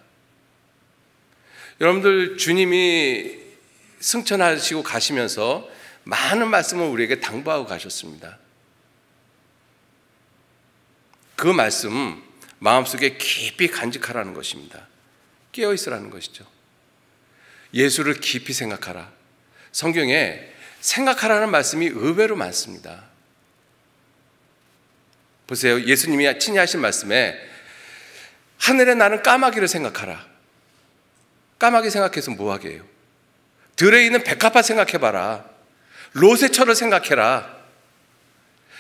여러분들, 주님이 승천하시고 가시면서 많은 말씀을 우리에게 당부하고 가셨습니다. 그 말씀 마음속에 깊이 간직하라는 것입니다. 깨어있으라는 것이죠. 예수를 깊이 생각하라. 성경에 생각하라는 말씀이 의외로 많습니다. 보세요. 예수님이 친히 하신 말씀에 하늘에 나는 까마귀를 생각하라. 까마귀 생각해서 뭐하게 해요? 들에 있는 백합화 생각해봐라. 롯의 처를 생각해라.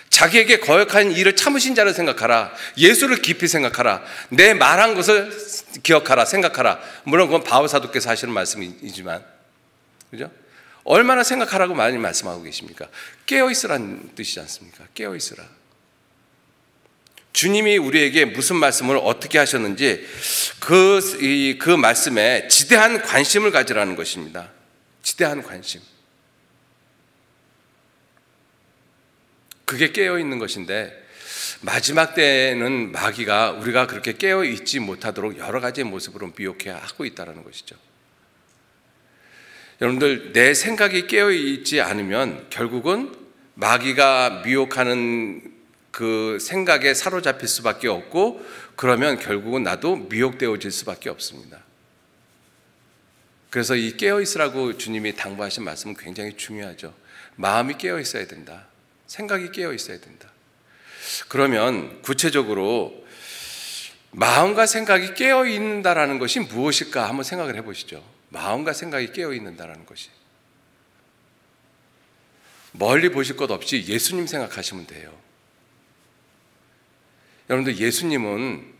자기에게 거역한 일을 참으신 자를 생각하라. 예수를 깊이 생각하라. 내 말한 것을 기억하라, 생각하라. 물론 그건 바오사도께서 하시는 말씀이지만, 그죠? 얼마나 생각하라고 많이 말씀하고 계십니까? 깨어있으라는 뜻이지 않습니까? 깨어있으라. 주님이 우리에게 무슨 말씀을 어떻게 하셨는지 그 말씀에 지대한 관심을 가지라는 것입니다. 지대한 관심. 그게 깨어있는 것인데, 마지막 때에는 마귀가 우리가 그렇게 깨어있지 못하도록 여러 가지의 모습으로 미혹해 하고 있다는 것이죠. 여러분들, 내 생각이 깨어있지 않으면 결국은 마귀가 미혹하는 그 생각에 사로잡힐 수밖에 없고, 그러면 결국은 나도 미혹되어질 수밖에 없습니다. 그래서 이 깨어있으라고 주님이 당부하신 말씀은 굉장히 중요하죠. 마음이 깨어있어야 된다. 생각이 깨어있어야 된다. 그러면 구체적으로 마음과 생각이 깨어있는다라는 것이 무엇일까 한번 생각을 해보시죠. 마음과 생각이 깨어있는다라는 것이. 멀리 보실 것 없이 예수님 생각하시면 돼요. 여러분들, 예수님은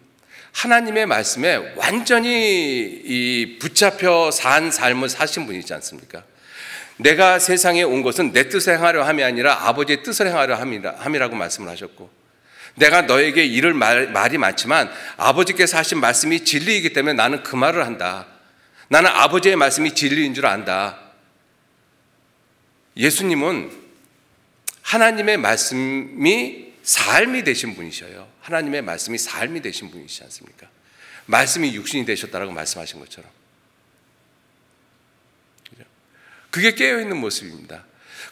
하나님의 말씀에 완전히 붙잡혀 산 삶을 사신 분이지 않습니까? 내가 세상에 온 것은 내 뜻을 행하려 함이 아니라 아버지의 뜻을 행하려 함이라고 말씀을 하셨고, 내가 너에게 이를 말이 많지만 아버지께서 하신 말씀이 진리이기 때문에 나는 그 말을 한다. 나는 아버지의 말씀이 진리인 줄 안다. 예수님은 하나님의 말씀이 삶이 되신 분이셔요. 하나님의 말씀이 삶이 되신 분이시지 않습니까? 말씀이 육신이 되셨다라고 말씀하신 것처럼. 그게 깨어있는 모습입니다.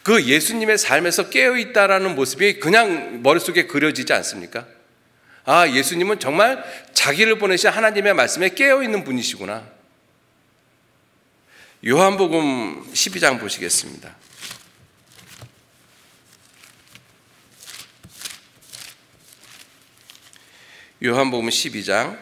그 예수님의 삶에서 깨어있다라는 모습이 그냥 머릿속에 그려지지 않습니까? 아, 예수님은 정말 자기를 보내신 하나님의 말씀에 깨어있는 분이시구나. 요한복음 12장 보시겠습니다. 요한복음 12장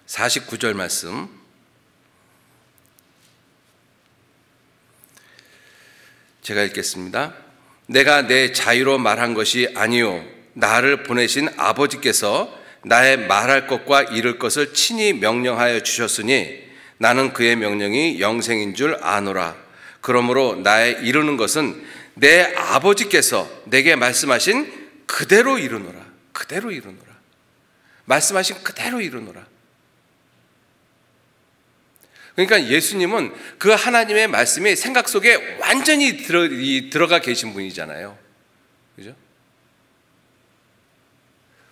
49절 말씀, 제가 읽겠습니다. 내가 내 자유로 말한 것이 아니요 나를 보내신 아버지께서 나의 말할 것과 이룰 것을 친히 명령하여 주셨으니 나는 그의 명령이 영생인 줄 아노라. 그러므로 나의 이루는 것은 내 아버지께서 내게 말씀하신 그대로 이루노라. 그대로 이루노라. 말씀하신 그대로 이루노라. 그러니까 예수님은 그 하나님의 말씀이 생각 속에 완전히 들어가 계신 분이잖아요. 그죠?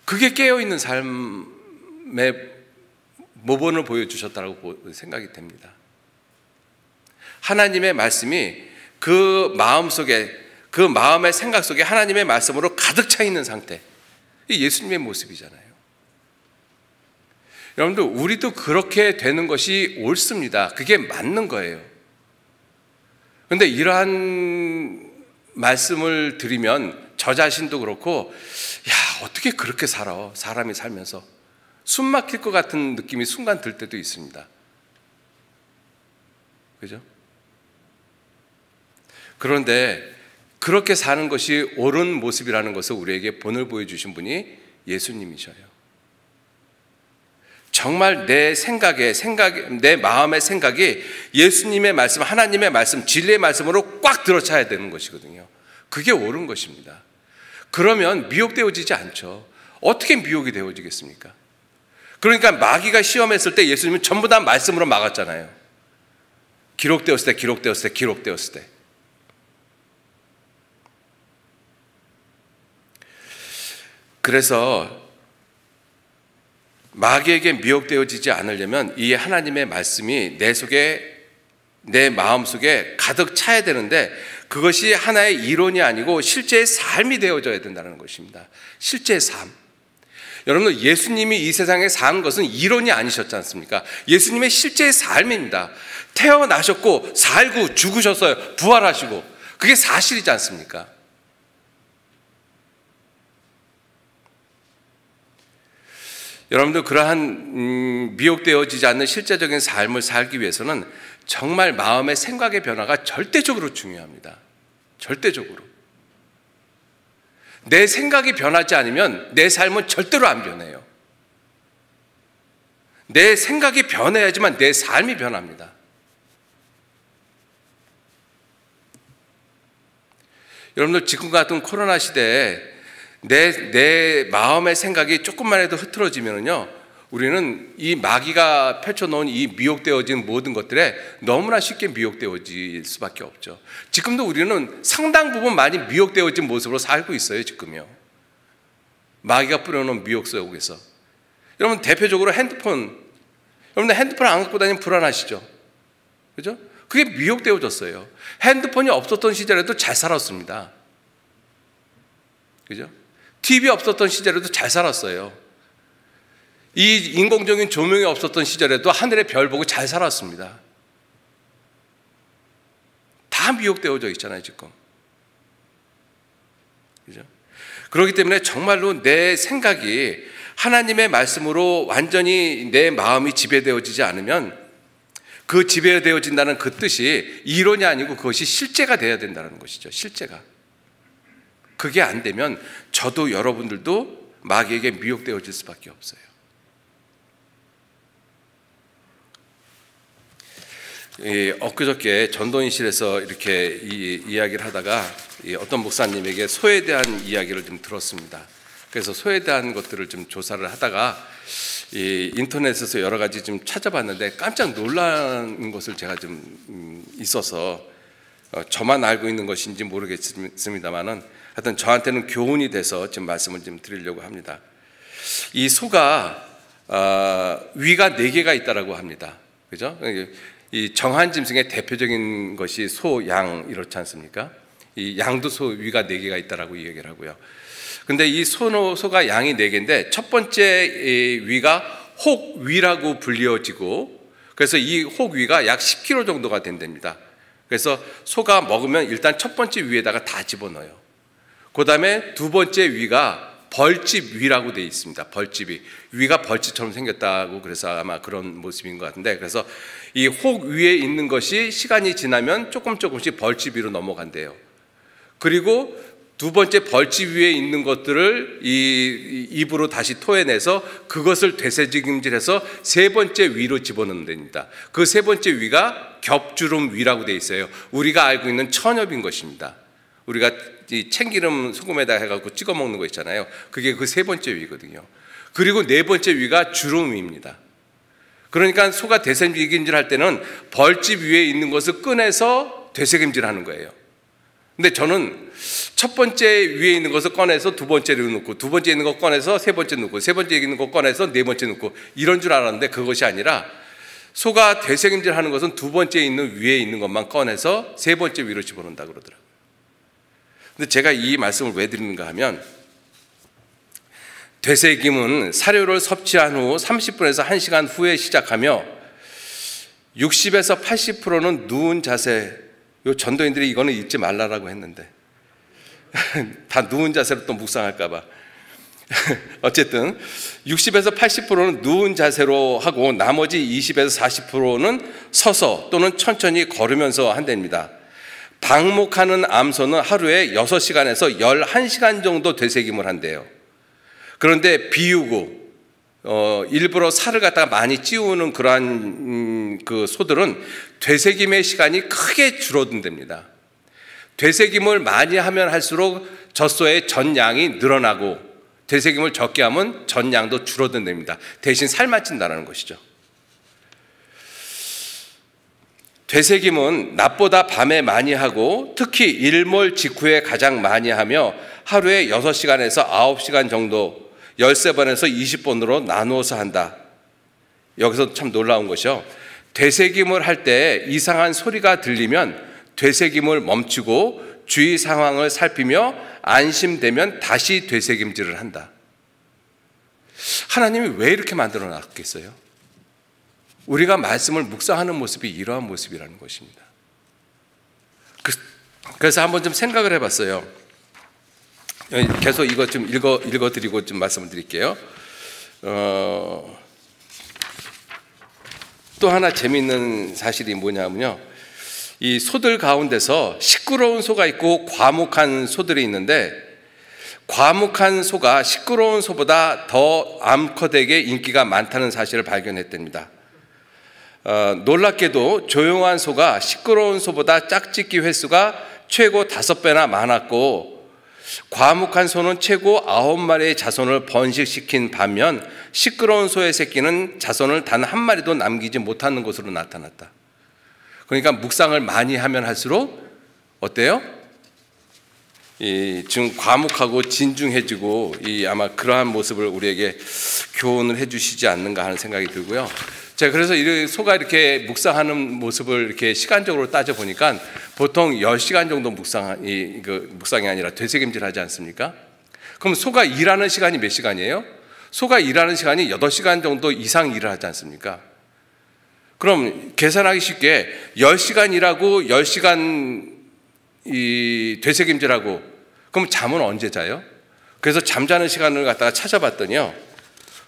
그게 깨어있는 삶의 모본을 보여주셨다고 생각이 됩니다. 하나님의 말씀이 그 마음 속에, 그 마음의 생각 속에 하나님의 말씀으로 가득 차 있는 상태. 이 예수님의 모습이잖아요. 여러분들, 우리도 그렇게 되는 것이 옳습니다. 그게 맞는 거예요. 그런데 이러한 말씀을 드리면 저 자신도 그렇고, 야, 어떻게 그렇게 살아? 사람이 살면서 숨 막힐 것 같은 느낌이 순간 들 때도 있습니다. 그죠? 그런데 그렇게 사는 것이 옳은 모습이라는 것을 우리에게 본을 보여주신 분이 예수님이셔요. 정말 내 마음의 생각이 예수님의 말씀, 하나님의 말씀, 진리의 말씀으로 꽉 들어차야 되는 것이거든요. 그게 옳은 것입니다. 그러면 미혹되어지지 않죠. 어떻게 미혹이 되어지겠습니까? 그러니까 마귀가 시험했을 때 예수님은 전부 다 말씀으로 막았잖아요. 기록되었을 때. 그래서 마귀에게 미혹되어지지 않으려면 이 하나님의 말씀이 내 속에, 내 마음 속에 가득 차야 되는데, 그것이 하나의 이론이 아니고 실제의 삶이 되어져야 된다는 것입니다. 실제의 삶. 여러분, 예수님이 이 세상에 산 것은 이론이 아니셨지 않습니까? 예수님의 실제의 삶입니다. 태어나셨고 살고 죽으셨어요. 부활하시고. 그게 사실이지 않습니까? 여러분들, 그러한 미혹되어지지 않는 실제적인 삶을 살기 위해서는 정말 마음의 생각의 변화가 절대적으로 중요합니다. 절대적으로. 내 생각이 변하지 않으면 내 삶은 절대로 안 변해요. 내 생각이 변해야지만 내 삶이 변합니다. 여러분들, 지금 같은 코로나 시대에 내 마음의 생각이 조금만 해도 흐트러지면요, 우리는 이 마귀가 펼쳐놓은 이 미혹되어진 모든 것들에 너무나 쉽게 미혹되어질 수밖에 없죠. 지금도 우리는 상당 부분 많이 미혹되어진 모습으로 살고 있어요. 지금요. 마귀가 뿌려놓은 미혹 속에서. 여러분, 대표적으로 핸드폰. 여러분들, 핸드폰 안 갖고 다니면 불안하시죠? 그죠? 그게 미혹되어졌어요. 핸드폰이 없었던 시절에도 잘 살았습니다. 그죠? TV 없었던 시절에도 잘 살았어요. 이 인공적인 조명이 없었던 시절에도 하늘의 별 보고 잘 살았습니다. 다 미혹되어져 있잖아요, 지금. 그죠? 그렇기 때문에 정말로 내 생각이 하나님의 말씀으로 완전히 내 마음이 지배되어지지 않으면, 그 지배되어진다는 그 뜻이 이론이 아니고 그것이 실제가 되어야 된다는 것이죠. 실제가. 그게 안 되면 저도 여러분들도 마귀에게 미혹되어질 수밖에 없어요. 엊그저께 전도인실에서 이렇게 이야기를 하다가 어떤 목사님에게 소에 대한 이야기를 좀 들었습니다. 그래서 소에 대한 것들을 좀 조사를 하다가 이 인터넷에서 여러 가지 좀 찾아봤는데 깜짝 놀란 것을 제가 좀 있어서 저만 알고 있는 것인지 모르겠습니다만은 하여튼 저한테는 교훈이 돼서 지금 말씀을 좀 드리려고 합니다. 이 소가 위가 4개가 있다라고 합니다. 그죠? 이 정한 짐승의 대표적인 것이 소, 양 이렇지 않습니까? 이 양도 소 위가 4개가 있다라고 얘기를 하고요. 근데 이 소가 양이 4개인데 첫 번째 위가 혹위라고 불리어지고, 그래서 이 혹위가 약 10kg 정도가 된답니다. 그래서 소가 먹으면 일단 첫 번째 위에다가 다 집어넣어요. 그 다음에 두 번째 위가 벌집 위라고 되어 있습니다. 벌집이, 위가 벌집처럼 생겼다고, 그래서 아마 그런 모습인 것 같은데, 그래서 이 혹 위에 있는 것이 시간이 지나면 조금씩 벌집 위로 넘어간대요. 그리고 두 번째 벌집 위에 있는 것들을 이 입으로 다시 토해내서 그것을 되새김질해서 세 번째 위로 집어넣는 됩니다. 그 세 번째 위가 겹주름 위라고 되어 있어요. 우리가 알고 있는 천엽인 것입니다. 우리가 이 참기름 소금에다 해갖고 찍어 먹는 거 있잖아요. 그게 그 세 번째 위거든요. 그리고 네 번째 위가 주름위입니다. 그러니까 소가 되새김질 할 때는 벌집 위에 있는 것을 꺼내서 되새김질 하는 거예요. 근데 저는 첫 번째 위에 있는 것을 꺼내서 두 번째로 넣고, 두 번째 있는 거 꺼내서 세 번째 넣고, 세 번째 있는 거 꺼내서 네 번째 넣고, 이런 줄 알았는데 그것이 아니라 소가 되새김질 하는 것은 두 번째 있는 위에 있는 것만 꺼내서 세 번째 위로 집어넣는다 그러더라고요. 근데 제가 이 말씀을 왜 드리는가 하면, 되새김은 사료를 섭취한 후 30분에서 1시간 후에 시작하며 60에서 80%는 누운 자세, 요 전도인들이 이거는 잊지 말라라고 했는데 다 누운 자세로 또 묵상할까봐 어쨌든 60에서 80%는 누운 자세로 하고 나머지 20에서 40%는 서서 또는 천천히 걸으면서 한답니다. 방목하는 암소는 하루에 6시간에서 11시간 정도 되새김을 한대요. 그런데 비우고 일부러 살을 갖다가 많이 찌우는 그러한 그 소들은 되새김의 시간이 크게 줄어든답니다. 되새김을 많이 하면 할수록 젖소의 전량이 늘어나고, 되새김을 적게 하면 전량도 줄어든답니다. 대신 살만 찐다는 것이죠. 되새김은 낮보다 밤에 많이 하고 특히 일몰 직후에 가장 많이 하며 하루에 6시간에서 9시간 정도 13번에서 20번으로 나누어서 한다. 여기서 참 놀라운 것이요, 되새김을 할 때 이상한 소리가 들리면 되새김을 멈추고 주위 상황을 살피며 안심되면 다시 되새김질을 한다. 하나님이 왜 이렇게 만들어 놨겠어요? 우리가 말씀을 묵상하는 모습이 이러한 모습이라는 것입니다. 그래서 한번 좀 생각을 해봤어요. 계속 이거 좀 읽어드리고 좀 말씀을 드릴게요. 또 하나 재미있는 사실이 뭐냐면요, 이 소들 가운데서 시끄러운 소가 있고 과묵한 소들이 있는데, 과묵한 소가 시끄러운 소보다 더 암컷에게 인기가 많다는 사실을 발견했답니다. 놀랍게도 조용한 소가 시끄러운 소보다 짝짓기 횟수가 최고 5배나 많았고, 과묵한 소는 최고 9마리의 자손을 번식시킨 반면 시끄러운 소의 새끼는 자손을 단 한 마리도 남기지 못하는 것으로 나타났다. 그러니까 묵상을 많이 하면 할수록 어때요? 지금 과묵하고 진중해지고 아마 그러한 모습을 우리에게 교훈을 해주시지 않는가 하는 생각이 들고요. 제가 그래서 소가 이렇게 묵상하는 모습을 이렇게 시간적으로 따져 보니까 보통 10시간 정도 묵상이 아니라 되새김질 하지 않습니까? 그럼 소가 일하는 시간이 몇 시간이에요? 소가 일하는 시간이 8시간 정도 이상 일을 하지 않습니까? 그럼 계산하기 쉽게 10시간 일하고 10시간 되새김질하고, 그럼 잠은 언제 자요? 그래서 잠자는 시간을 갖다가 찾아봤더니요,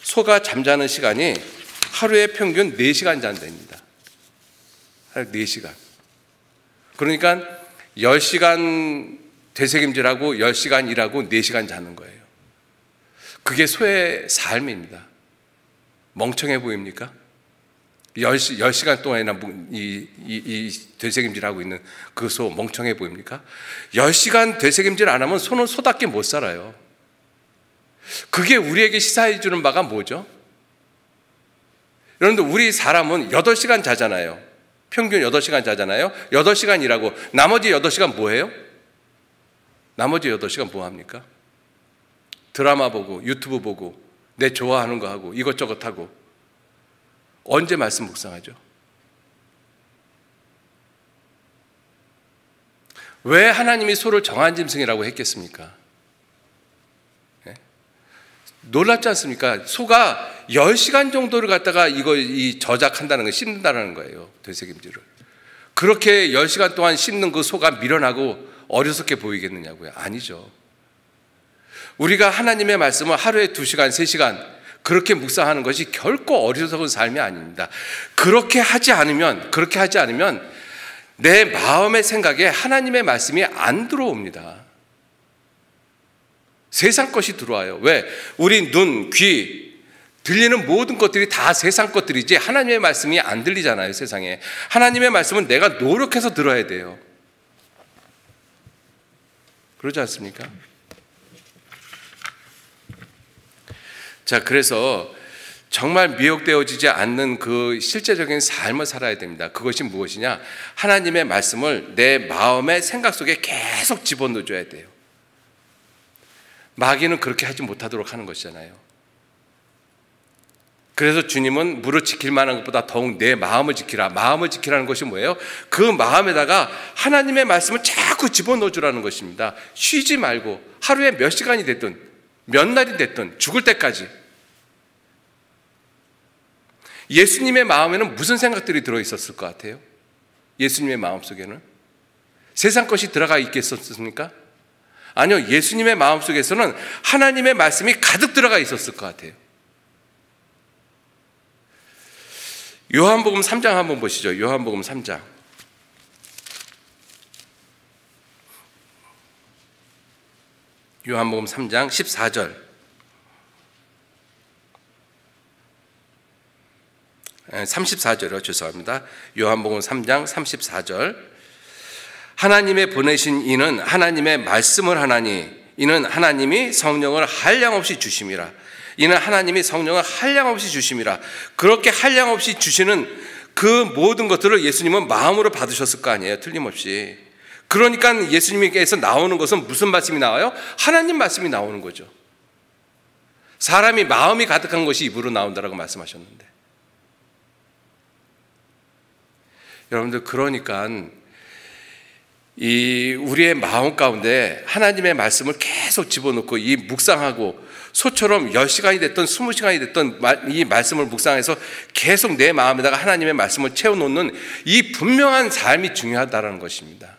소가 잠자는 시간이 하루에 평균 4시간 잔답니다. 하루 4시간. 그러니까 10시간 되새김질하고 10시간 일하고 4시간 자는 거예요. 그게 소의 삶입니다. 멍청해 보입니까? 10시간 동안이나 이 되새김질하고 있는 그 소 멍청해 보입니까? 10시간 되새김질 안 하면 소는 소답게 못 살아요. 그게 우리에게 시사해 주는 바가 뭐죠? 여러분들 우리 사람은 8시간 자잖아요. 평균 8시간 자잖아요. 8시간 일하고 나머지 8시간 뭐해요? 나머지 8시간 뭐 합니까? 드라마 보고 유튜브 보고 내 좋아하는 거 하고 이것저것 하고. 언제 말씀 묵상하죠? 왜 하나님이 소를 정한 짐승이라고 했겠습니까? 네? 놀랍지 않습니까? 소가 10시간 정도를 갖다가 이 저작한다는 거, 씹는다는 거예요. 되새김질을. 그렇게 10시간 동안 씹는 그 소가 미련하고 어리석게 보이겠느냐고요? 아니죠. 우리가 하나님의 말씀을 하루에 2시간, 3시간 그렇게 묵상하는 것이 결코 어리석은 삶이 아닙니다. 그렇게 하지 않으면 내 마음의 생각에 하나님의 말씀이 안 들어옵니다. 세상 것이 들어와요. 왜? 우리 눈, 귀, 들리는 모든 것들이 다 세상 것들이지 하나님의 말씀이 안 들리잖아요, 세상에. 하나님의 말씀은 내가 노력해서 들어야 돼요. 그러지 않습니까? 자, 그래서 정말 미혹되어지지 않는 그 실제적인 삶을 살아야 됩니다. 그것이 무엇이냐? 하나님의 말씀을 내 마음의 생각 속에 계속 집어넣어줘야 돼요. 마귀는 그렇게 하지 못하도록 하는 것이잖아요. 그래서 주님은 무릇 지킬 만한 것보다 더욱 내 마음을 지키라. 마음을 지키라는 것이 뭐예요? 그 마음에다가 하나님의 말씀을 자꾸 집어넣어주라는 것입니다. 쉬지 말고 하루에 몇 시간이 됐든 몇 날이 됐든 죽을 때까지. 예수님의 마음에는 무슨 생각들이 들어있었을 것 같아요? 예수님의 마음속에는? 세상 것이 들어가 있겠었습니까? 아니요, 예수님의 마음속에서는 하나님의 말씀이 가득 들어가 있었을 것 같아요. 요한복음 3장 한번 보시죠. 요한복음 3장. 요한복음 3장 14절. 34절이요. 죄송합니다. 요한복음 3장 34절. 하나님의 보내신 이는 하나님의 말씀을 하나니 이는 하나님이 성령을 한량없이 주심이라. 이는 하나님이 성령을 한량없이 주심이라. 그렇게 한량없이 주시는 그 모든 것들을 예수님은 마음으로 받으셨을 거 아니에요. 틀림없이. 그러니까 예수님께서 나오는 것은 무슨 말씀이 나와요? 하나님 말씀이 나오는 거죠. 사람이 마음이 가득한 것이 입으로 나온다라고 말씀하셨는데. 여러분들, 그러니까 우리의 마음 가운데 하나님의 말씀을 계속 집어넣고 이 묵상하고 소처럼 10시간이 됐든 20시간이 됐든 이 말씀을 묵상해서 계속 내 마음에다가 하나님의 말씀을 채워놓는 이 분명한 삶이 중요하다는 것입니다.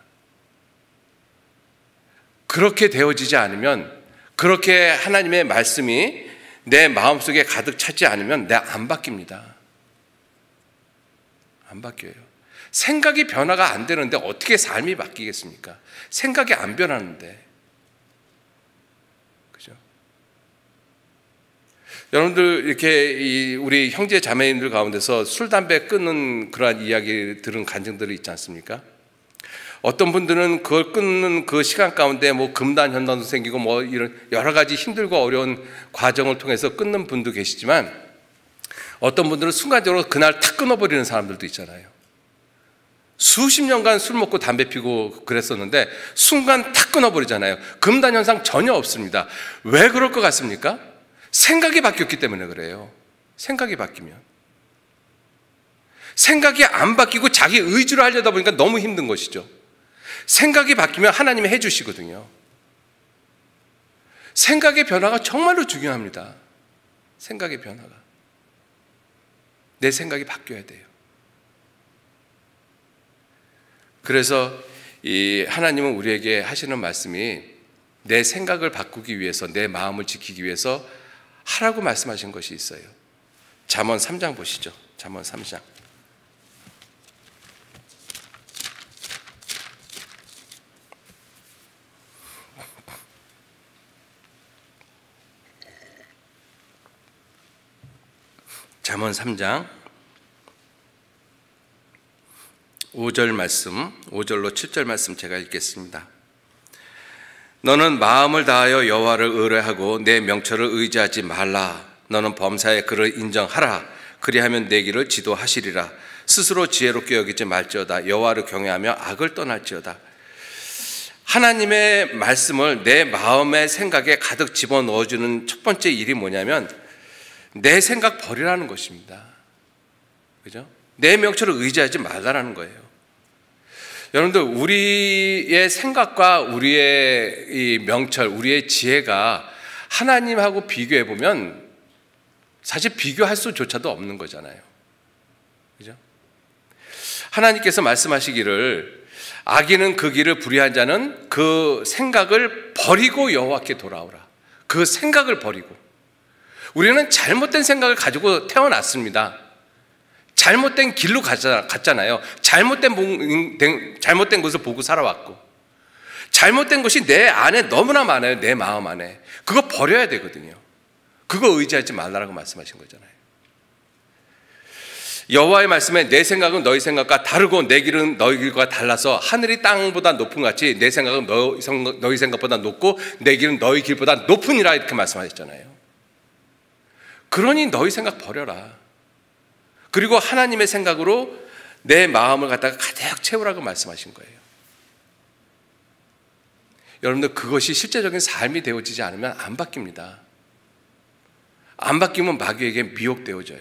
그렇게 되어지지 않으면, 그렇게 하나님의 말씀이 내 마음속에 가득 차지 않으면 내가 안 바뀝니다. 안 바뀌어요. 생각이 변화가 안 되는데 어떻게 삶이 바뀌겠습니까? 생각이 안 변하는데. 그죠? 여러분들, 이렇게 우리 형제 자매님들 가운데서 술, 담배 끊는 그러한 이야기 들은 간증들이 있지 않습니까? 어떤 분들은 그걸 끊는 그 시간 가운데 뭐 금단, 현단도 생기고 뭐 이런 여러 가지 힘들고 어려운 과정을 통해서 끊는 분도 계시지만, 어떤 분들은 순간적으로 그날 탁 끊어버리는 사람들도 있잖아요. 수십 년간 술 먹고 담배 피고 그랬었는데 순간 탁 끊어버리잖아요. 금단 현상 전혀 없습니다. 왜 그럴 것 같습니까? 생각이 바뀌었기 때문에 그래요. 생각이 바뀌면. 생각이 안 바뀌고 자기 의지로 하려다 보니까 너무 힘든 것이죠. 생각이 바뀌면 하나님이 해주시거든요. 생각의 변화가 정말로 중요합니다. 생각의 변화가. 내 생각이 바뀌어야 돼요. 그래서 이 하나님은 우리에게 하시는 말씀이 내 생각을 바꾸기 위해서, 내 마음을 지키기 위해서 하라고 말씀하신 것이 있어요. 잠언 3장 보시죠. 잠언 3장. 잠언 3장 5절 말씀, 5절로 7절 말씀 제가 읽겠습니다. 너는 마음을 다하여 여호와를 의뢰하고 내 명철을 의지하지 말라. 너는 범사에 그를 인정하라. 그리하면 내 길을 지도하시리라. 스스로 지혜롭게 여기지 말지어다. 여호와를 경외하며 악을 떠날지어다. 하나님의 말씀을 내 마음의 생각에 가득 집어넣어주는 첫 번째 일이 뭐냐면 내 생각 버리라는 것입니다. 그죠? 내 명철을 의지하지 말라는 거예요. 여러분들, 우리의 생각과 우리의 이 명철, 우리의 지혜가 하나님하고 비교해 보면 사실 비교할 수조차도 없는 거잖아요. 그죠? 하나님께서 말씀하시기를 악인은 그 길을 불의한 자는 그 생각을 버리고 여호와께 돌아오라. 그 생각을 버리고. 우리는 잘못된 생각을 가지고 태어났습니다. 잘못된 길로 갔잖아요. 잘못된 것을 보고 살아왔고, 잘못된 것이 내 안에 너무나 많아요. 내 마음 안에. 그거 버려야 되거든요. 그거 의지하지 말라고 말씀하신 거잖아요. 여호와의 말씀에 내 생각은 너희 생각과 다르고 내 길은 너희 길과 달라서 하늘이 땅보다 높은 것 같이 내 생각은 너희 생각보다 높고 내 길은 너희 길보다 높으니라, 이렇게 말씀하셨잖아요. 그러니 너희 생각 버려라. 그리고 하나님의 생각으로 내 마음을 갖다가 가득 채우라고 말씀하신 거예요. 여러분들, 그것이 실제적인 삶이 되어지지 않으면 안 바뀝니다. 안 바뀌면 마귀에게 미혹되어져요.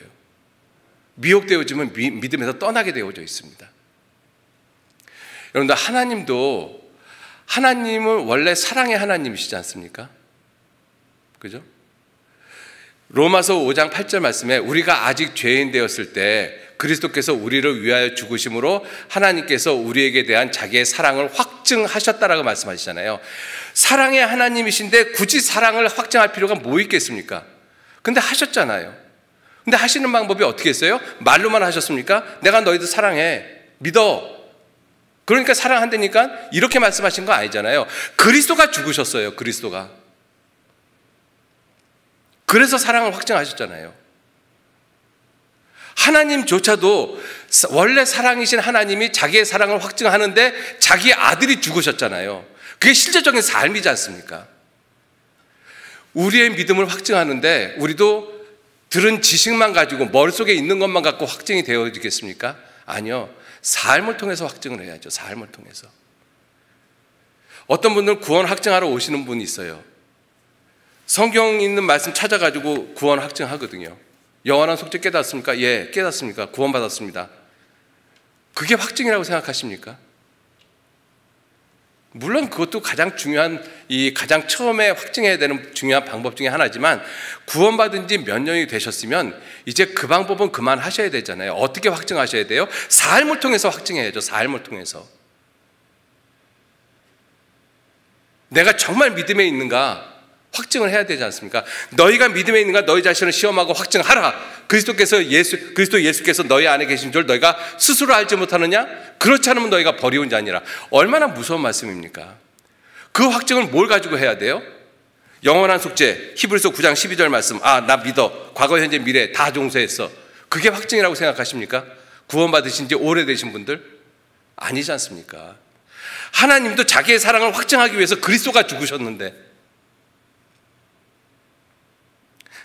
미혹되어지면 믿음에서 떠나게 되어져 있습니다. 여러분들, 하나님은 원래 사랑의 하나님이시지 않습니까? 그죠? 로마서 5장 8절 말씀에 우리가 아직 죄인 되었을 때 그리스도께서 우리를 위하여 죽으심으로 하나님께서 우리에게 대한 자기의 사랑을 확증하셨다라고 말씀하시잖아요. 사랑의 하나님이신데 굳이 사랑을 확증할 필요가 뭐 있겠습니까? 근데 하셨잖아요. 근데 하시는 방법이 어떻게 했어요? 말로만 하셨습니까? 내가 너희들 사랑해, 믿어, 그러니까 사랑한다니까, 이렇게 말씀하신 거 아니잖아요. 그리스도가 죽으셨어요. 그리스도가. 그래서 사랑을 확증하셨잖아요. 하나님조차도 원래 사랑이신 하나님이 자기의 사랑을 확증하는데 자기 아들이 죽으셨잖아요. 그게 실제적인 삶이지 않습니까? 우리의 믿음을 확증하는데 우리도 들은 지식만 가지고 머릿속에 있는 것만 갖고 확증이 되어지겠습니까? 아니요. 삶을 통해서 확증을 해야죠. 삶을 통해서. 어떤 분들은 구원 확증하러 오시는 분이 있어요. 성경 있는 말씀 찾아가지고 구원 확증하거든요. 영원한 속죄 깨닫습니까? 예, 깨닫습니까? 구원 받았습니다. 그게 확증이라고 생각하십니까? 물론 그것도 가장 중요한, 가장 처음에 확증해야 되는 중요한 방법 중에 하나지만, 구원받은 지 몇 년이 되셨으면 이제 그 방법은 그만하셔야 되잖아요. 어떻게 확증하셔야 돼요? 삶을 통해서 확증해야죠. 삶을 통해서. 내가 정말 믿음에 있는가 확증을 해야 되지 않습니까? 너희가 믿음에 있는가 너희 자신을 시험하고 확증하라. 그리스도 예수께서 너희 안에 계신 줄 너희가 스스로 알지 못하느냐? 그렇지 않으면 너희가 버리운 자니라. 얼마나 무서운 말씀입니까? 그 확증을 뭘 가지고 해야 돼요? 영원한 속죄, 히브리서 9장 12절 말씀. 나 믿어. 과거, 현재, 미래 다 종소했어. 그게 확증이라고 생각하십니까? 구원받으신 지 오래되신 분들? 아니지 않습니까? 하나님도 자기의 사랑을 확증하기 위해서 그리스도가 죽으셨는데,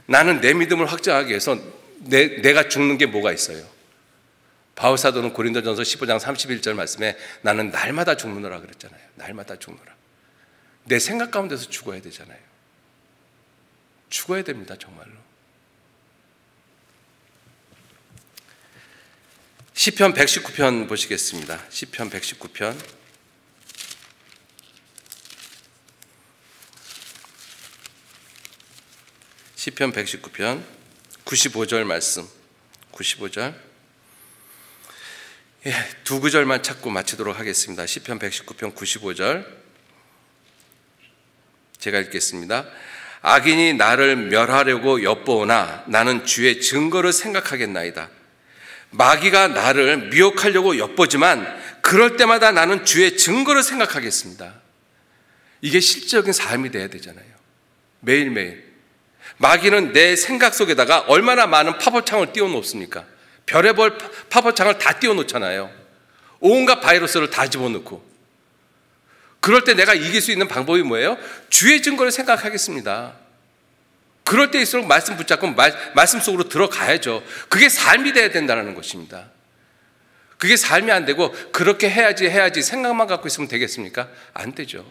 나는 내 믿음을 확증하기 위해서 내가 죽는 게 뭐가 있어요? 바울사도는 고린도전서 15장 31절 말씀에 나는 날마다 죽느라 그랬잖아요. 날마다 죽느라. 내 생각 가운데서 죽어야 되잖아요. 죽어야 됩니다. 정말로. 시편 119편 보시겠습니다. 시편 119편. 시편 119편 95절 말씀. 95절. 두 구절만 찾고 마치도록 하겠습니다. 시편 119편 95절. 제가 읽겠습니다. 악인이 나를 멸하려고 엿보오나 나는 주의 증거를 생각하겠나이다. 마귀가 나를 미혹하려고 엿보지만 그럴 때마다 나는 주의 증거를 생각하겠습니다. 이게 실질적인 삶이 돼야 되잖아요. 매일매일. 마귀는 내 생각 속에다가 얼마나 많은 팝업창을 띄워놓습니까? 별의별 팝업창을 다 띄워놓잖아요. 온갖 바이러스를 다 집어넣고. 그럴 때 내가 이길 수 있는 방법이 뭐예요? 주의 증거를 생각하겠습니다. 그럴 때일수록 말씀 붙잡고 말씀 속으로 들어가야죠. 그게 삶이 돼야 된다는 것입니다. 그게 삶이 안 되고 그렇게 해야지 생각만 갖고 있으면 되겠습니까? 안 되죠.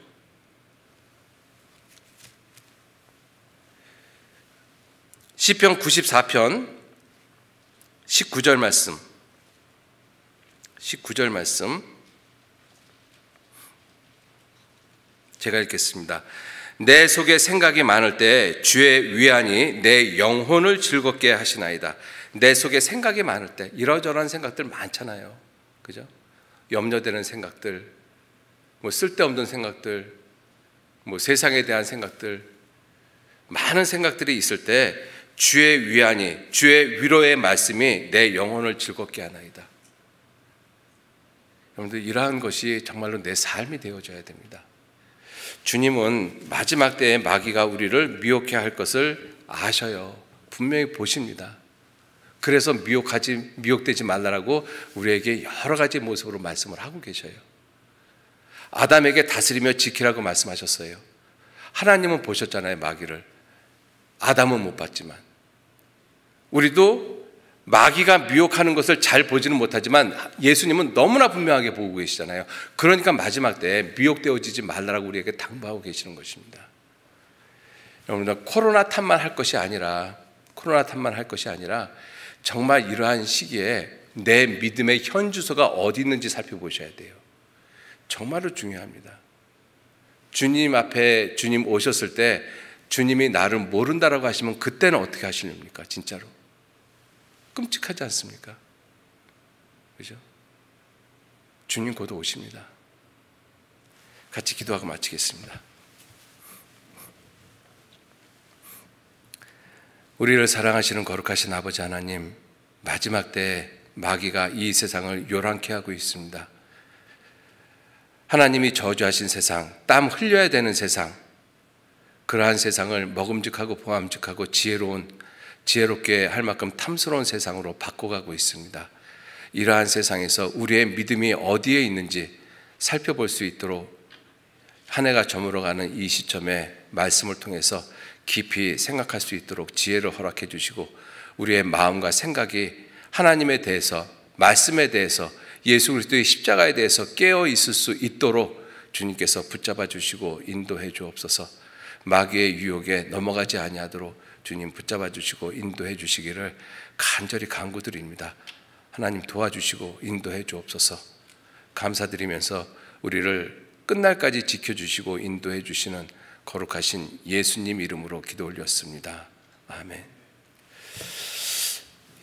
시편 94편 19절 말씀, 19절 말씀 제가 읽겠습니다. 내 속에 생각이 많을 때 주의 위안이 내 영혼을 즐겁게 하시나이다. 내 속에 생각이 많을 때, 이러저러한 생각들 많잖아요. 그죠? 염려되는 생각들, 뭐 쓸데없는 생각들, 뭐 세상에 대한 생각들, 많은 생각들이 있을 때 주의 위안이, 주의 위로의 말씀이 내 영혼을 즐겁게 하나이다. 여러분들, 이러한 것이 정말로 내 삶이 되어져야 됩니다. 주님은 마지막 때에 마귀가 우리를 미혹해 할 것을 아셔요. 분명히 보십니다. 그래서 미혹되지 말라고 우리에게 여러 가지 모습으로 말씀을 하고 계셔요. 아담에게 다스리며 지키라고 말씀하셨어요. 하나님은 보셨잖아요, 마귀를. 아담은 못 봤지만. 우리도 마귀가 미혹하는 것을 잘 보지는 못하지만 예수님은 너무나 분명하게 보고 계시잖아요. 그러니까 마지막 때에 미혹되어지지 말라고 우리에게 당부하고 계시는 것입니다. 여러분들, 코로나 탓만 할 것이 아니라 정말 이러한 시기에 내 믿음의 현주소가 어디 있는지 살펴보셔야 돼요. 정말로 중요합니다. 주님 앞에 주님 오셨을 때 주님이 나를 모른다라고 하시면 그때는 어떻게 하시렵니까? 진짜로 끔찍하지 않습니까? 그죠? 주님 곧 오십니다. 같이 기도하고 마치겠습니다. 우리를 사랑하시는 거룩하신 아버지 하나님, 마지막 때에 마귀가 이 세상을 요란케 하고 있습니다. 하나님이 저주하신 세상, 땀 흘려야 되는 세상, 그러한 세상을 먹음직하고 보암직하고 지혜롭게 할 만큼 탐스러운 세상으로 바꿔가고 있습니다. 이러한 세상에서 우리의 믿음이 어디에 있는지 살펴볼 수 있도록 한 해가 저물어가는 이 시점에 말씀을 통해서 깊이 생각할 수 있도록 지혜를 허락해 주시고, 우리의 마음과 생각이 하나님에 대해서, 말씀에 대해서, 예수 그리스도의 십자가에 대해서 깨어 있을 수 있도록 주님께서 붙잡아 주시고 인도해 주옵소서. 마귀의 유혹에 넘어가지 아니하도록 주님 붙잡아 주시고 인도해 주시기를 간절히 간구드립니다. 하나님 도와주시고 인도해 주옵소서. 감사드리면서 우리를 끝날까지 지켜주시고 인도해 주시는 거룩하신 예수님 이름으로 기도 올렸습니다. 아멘.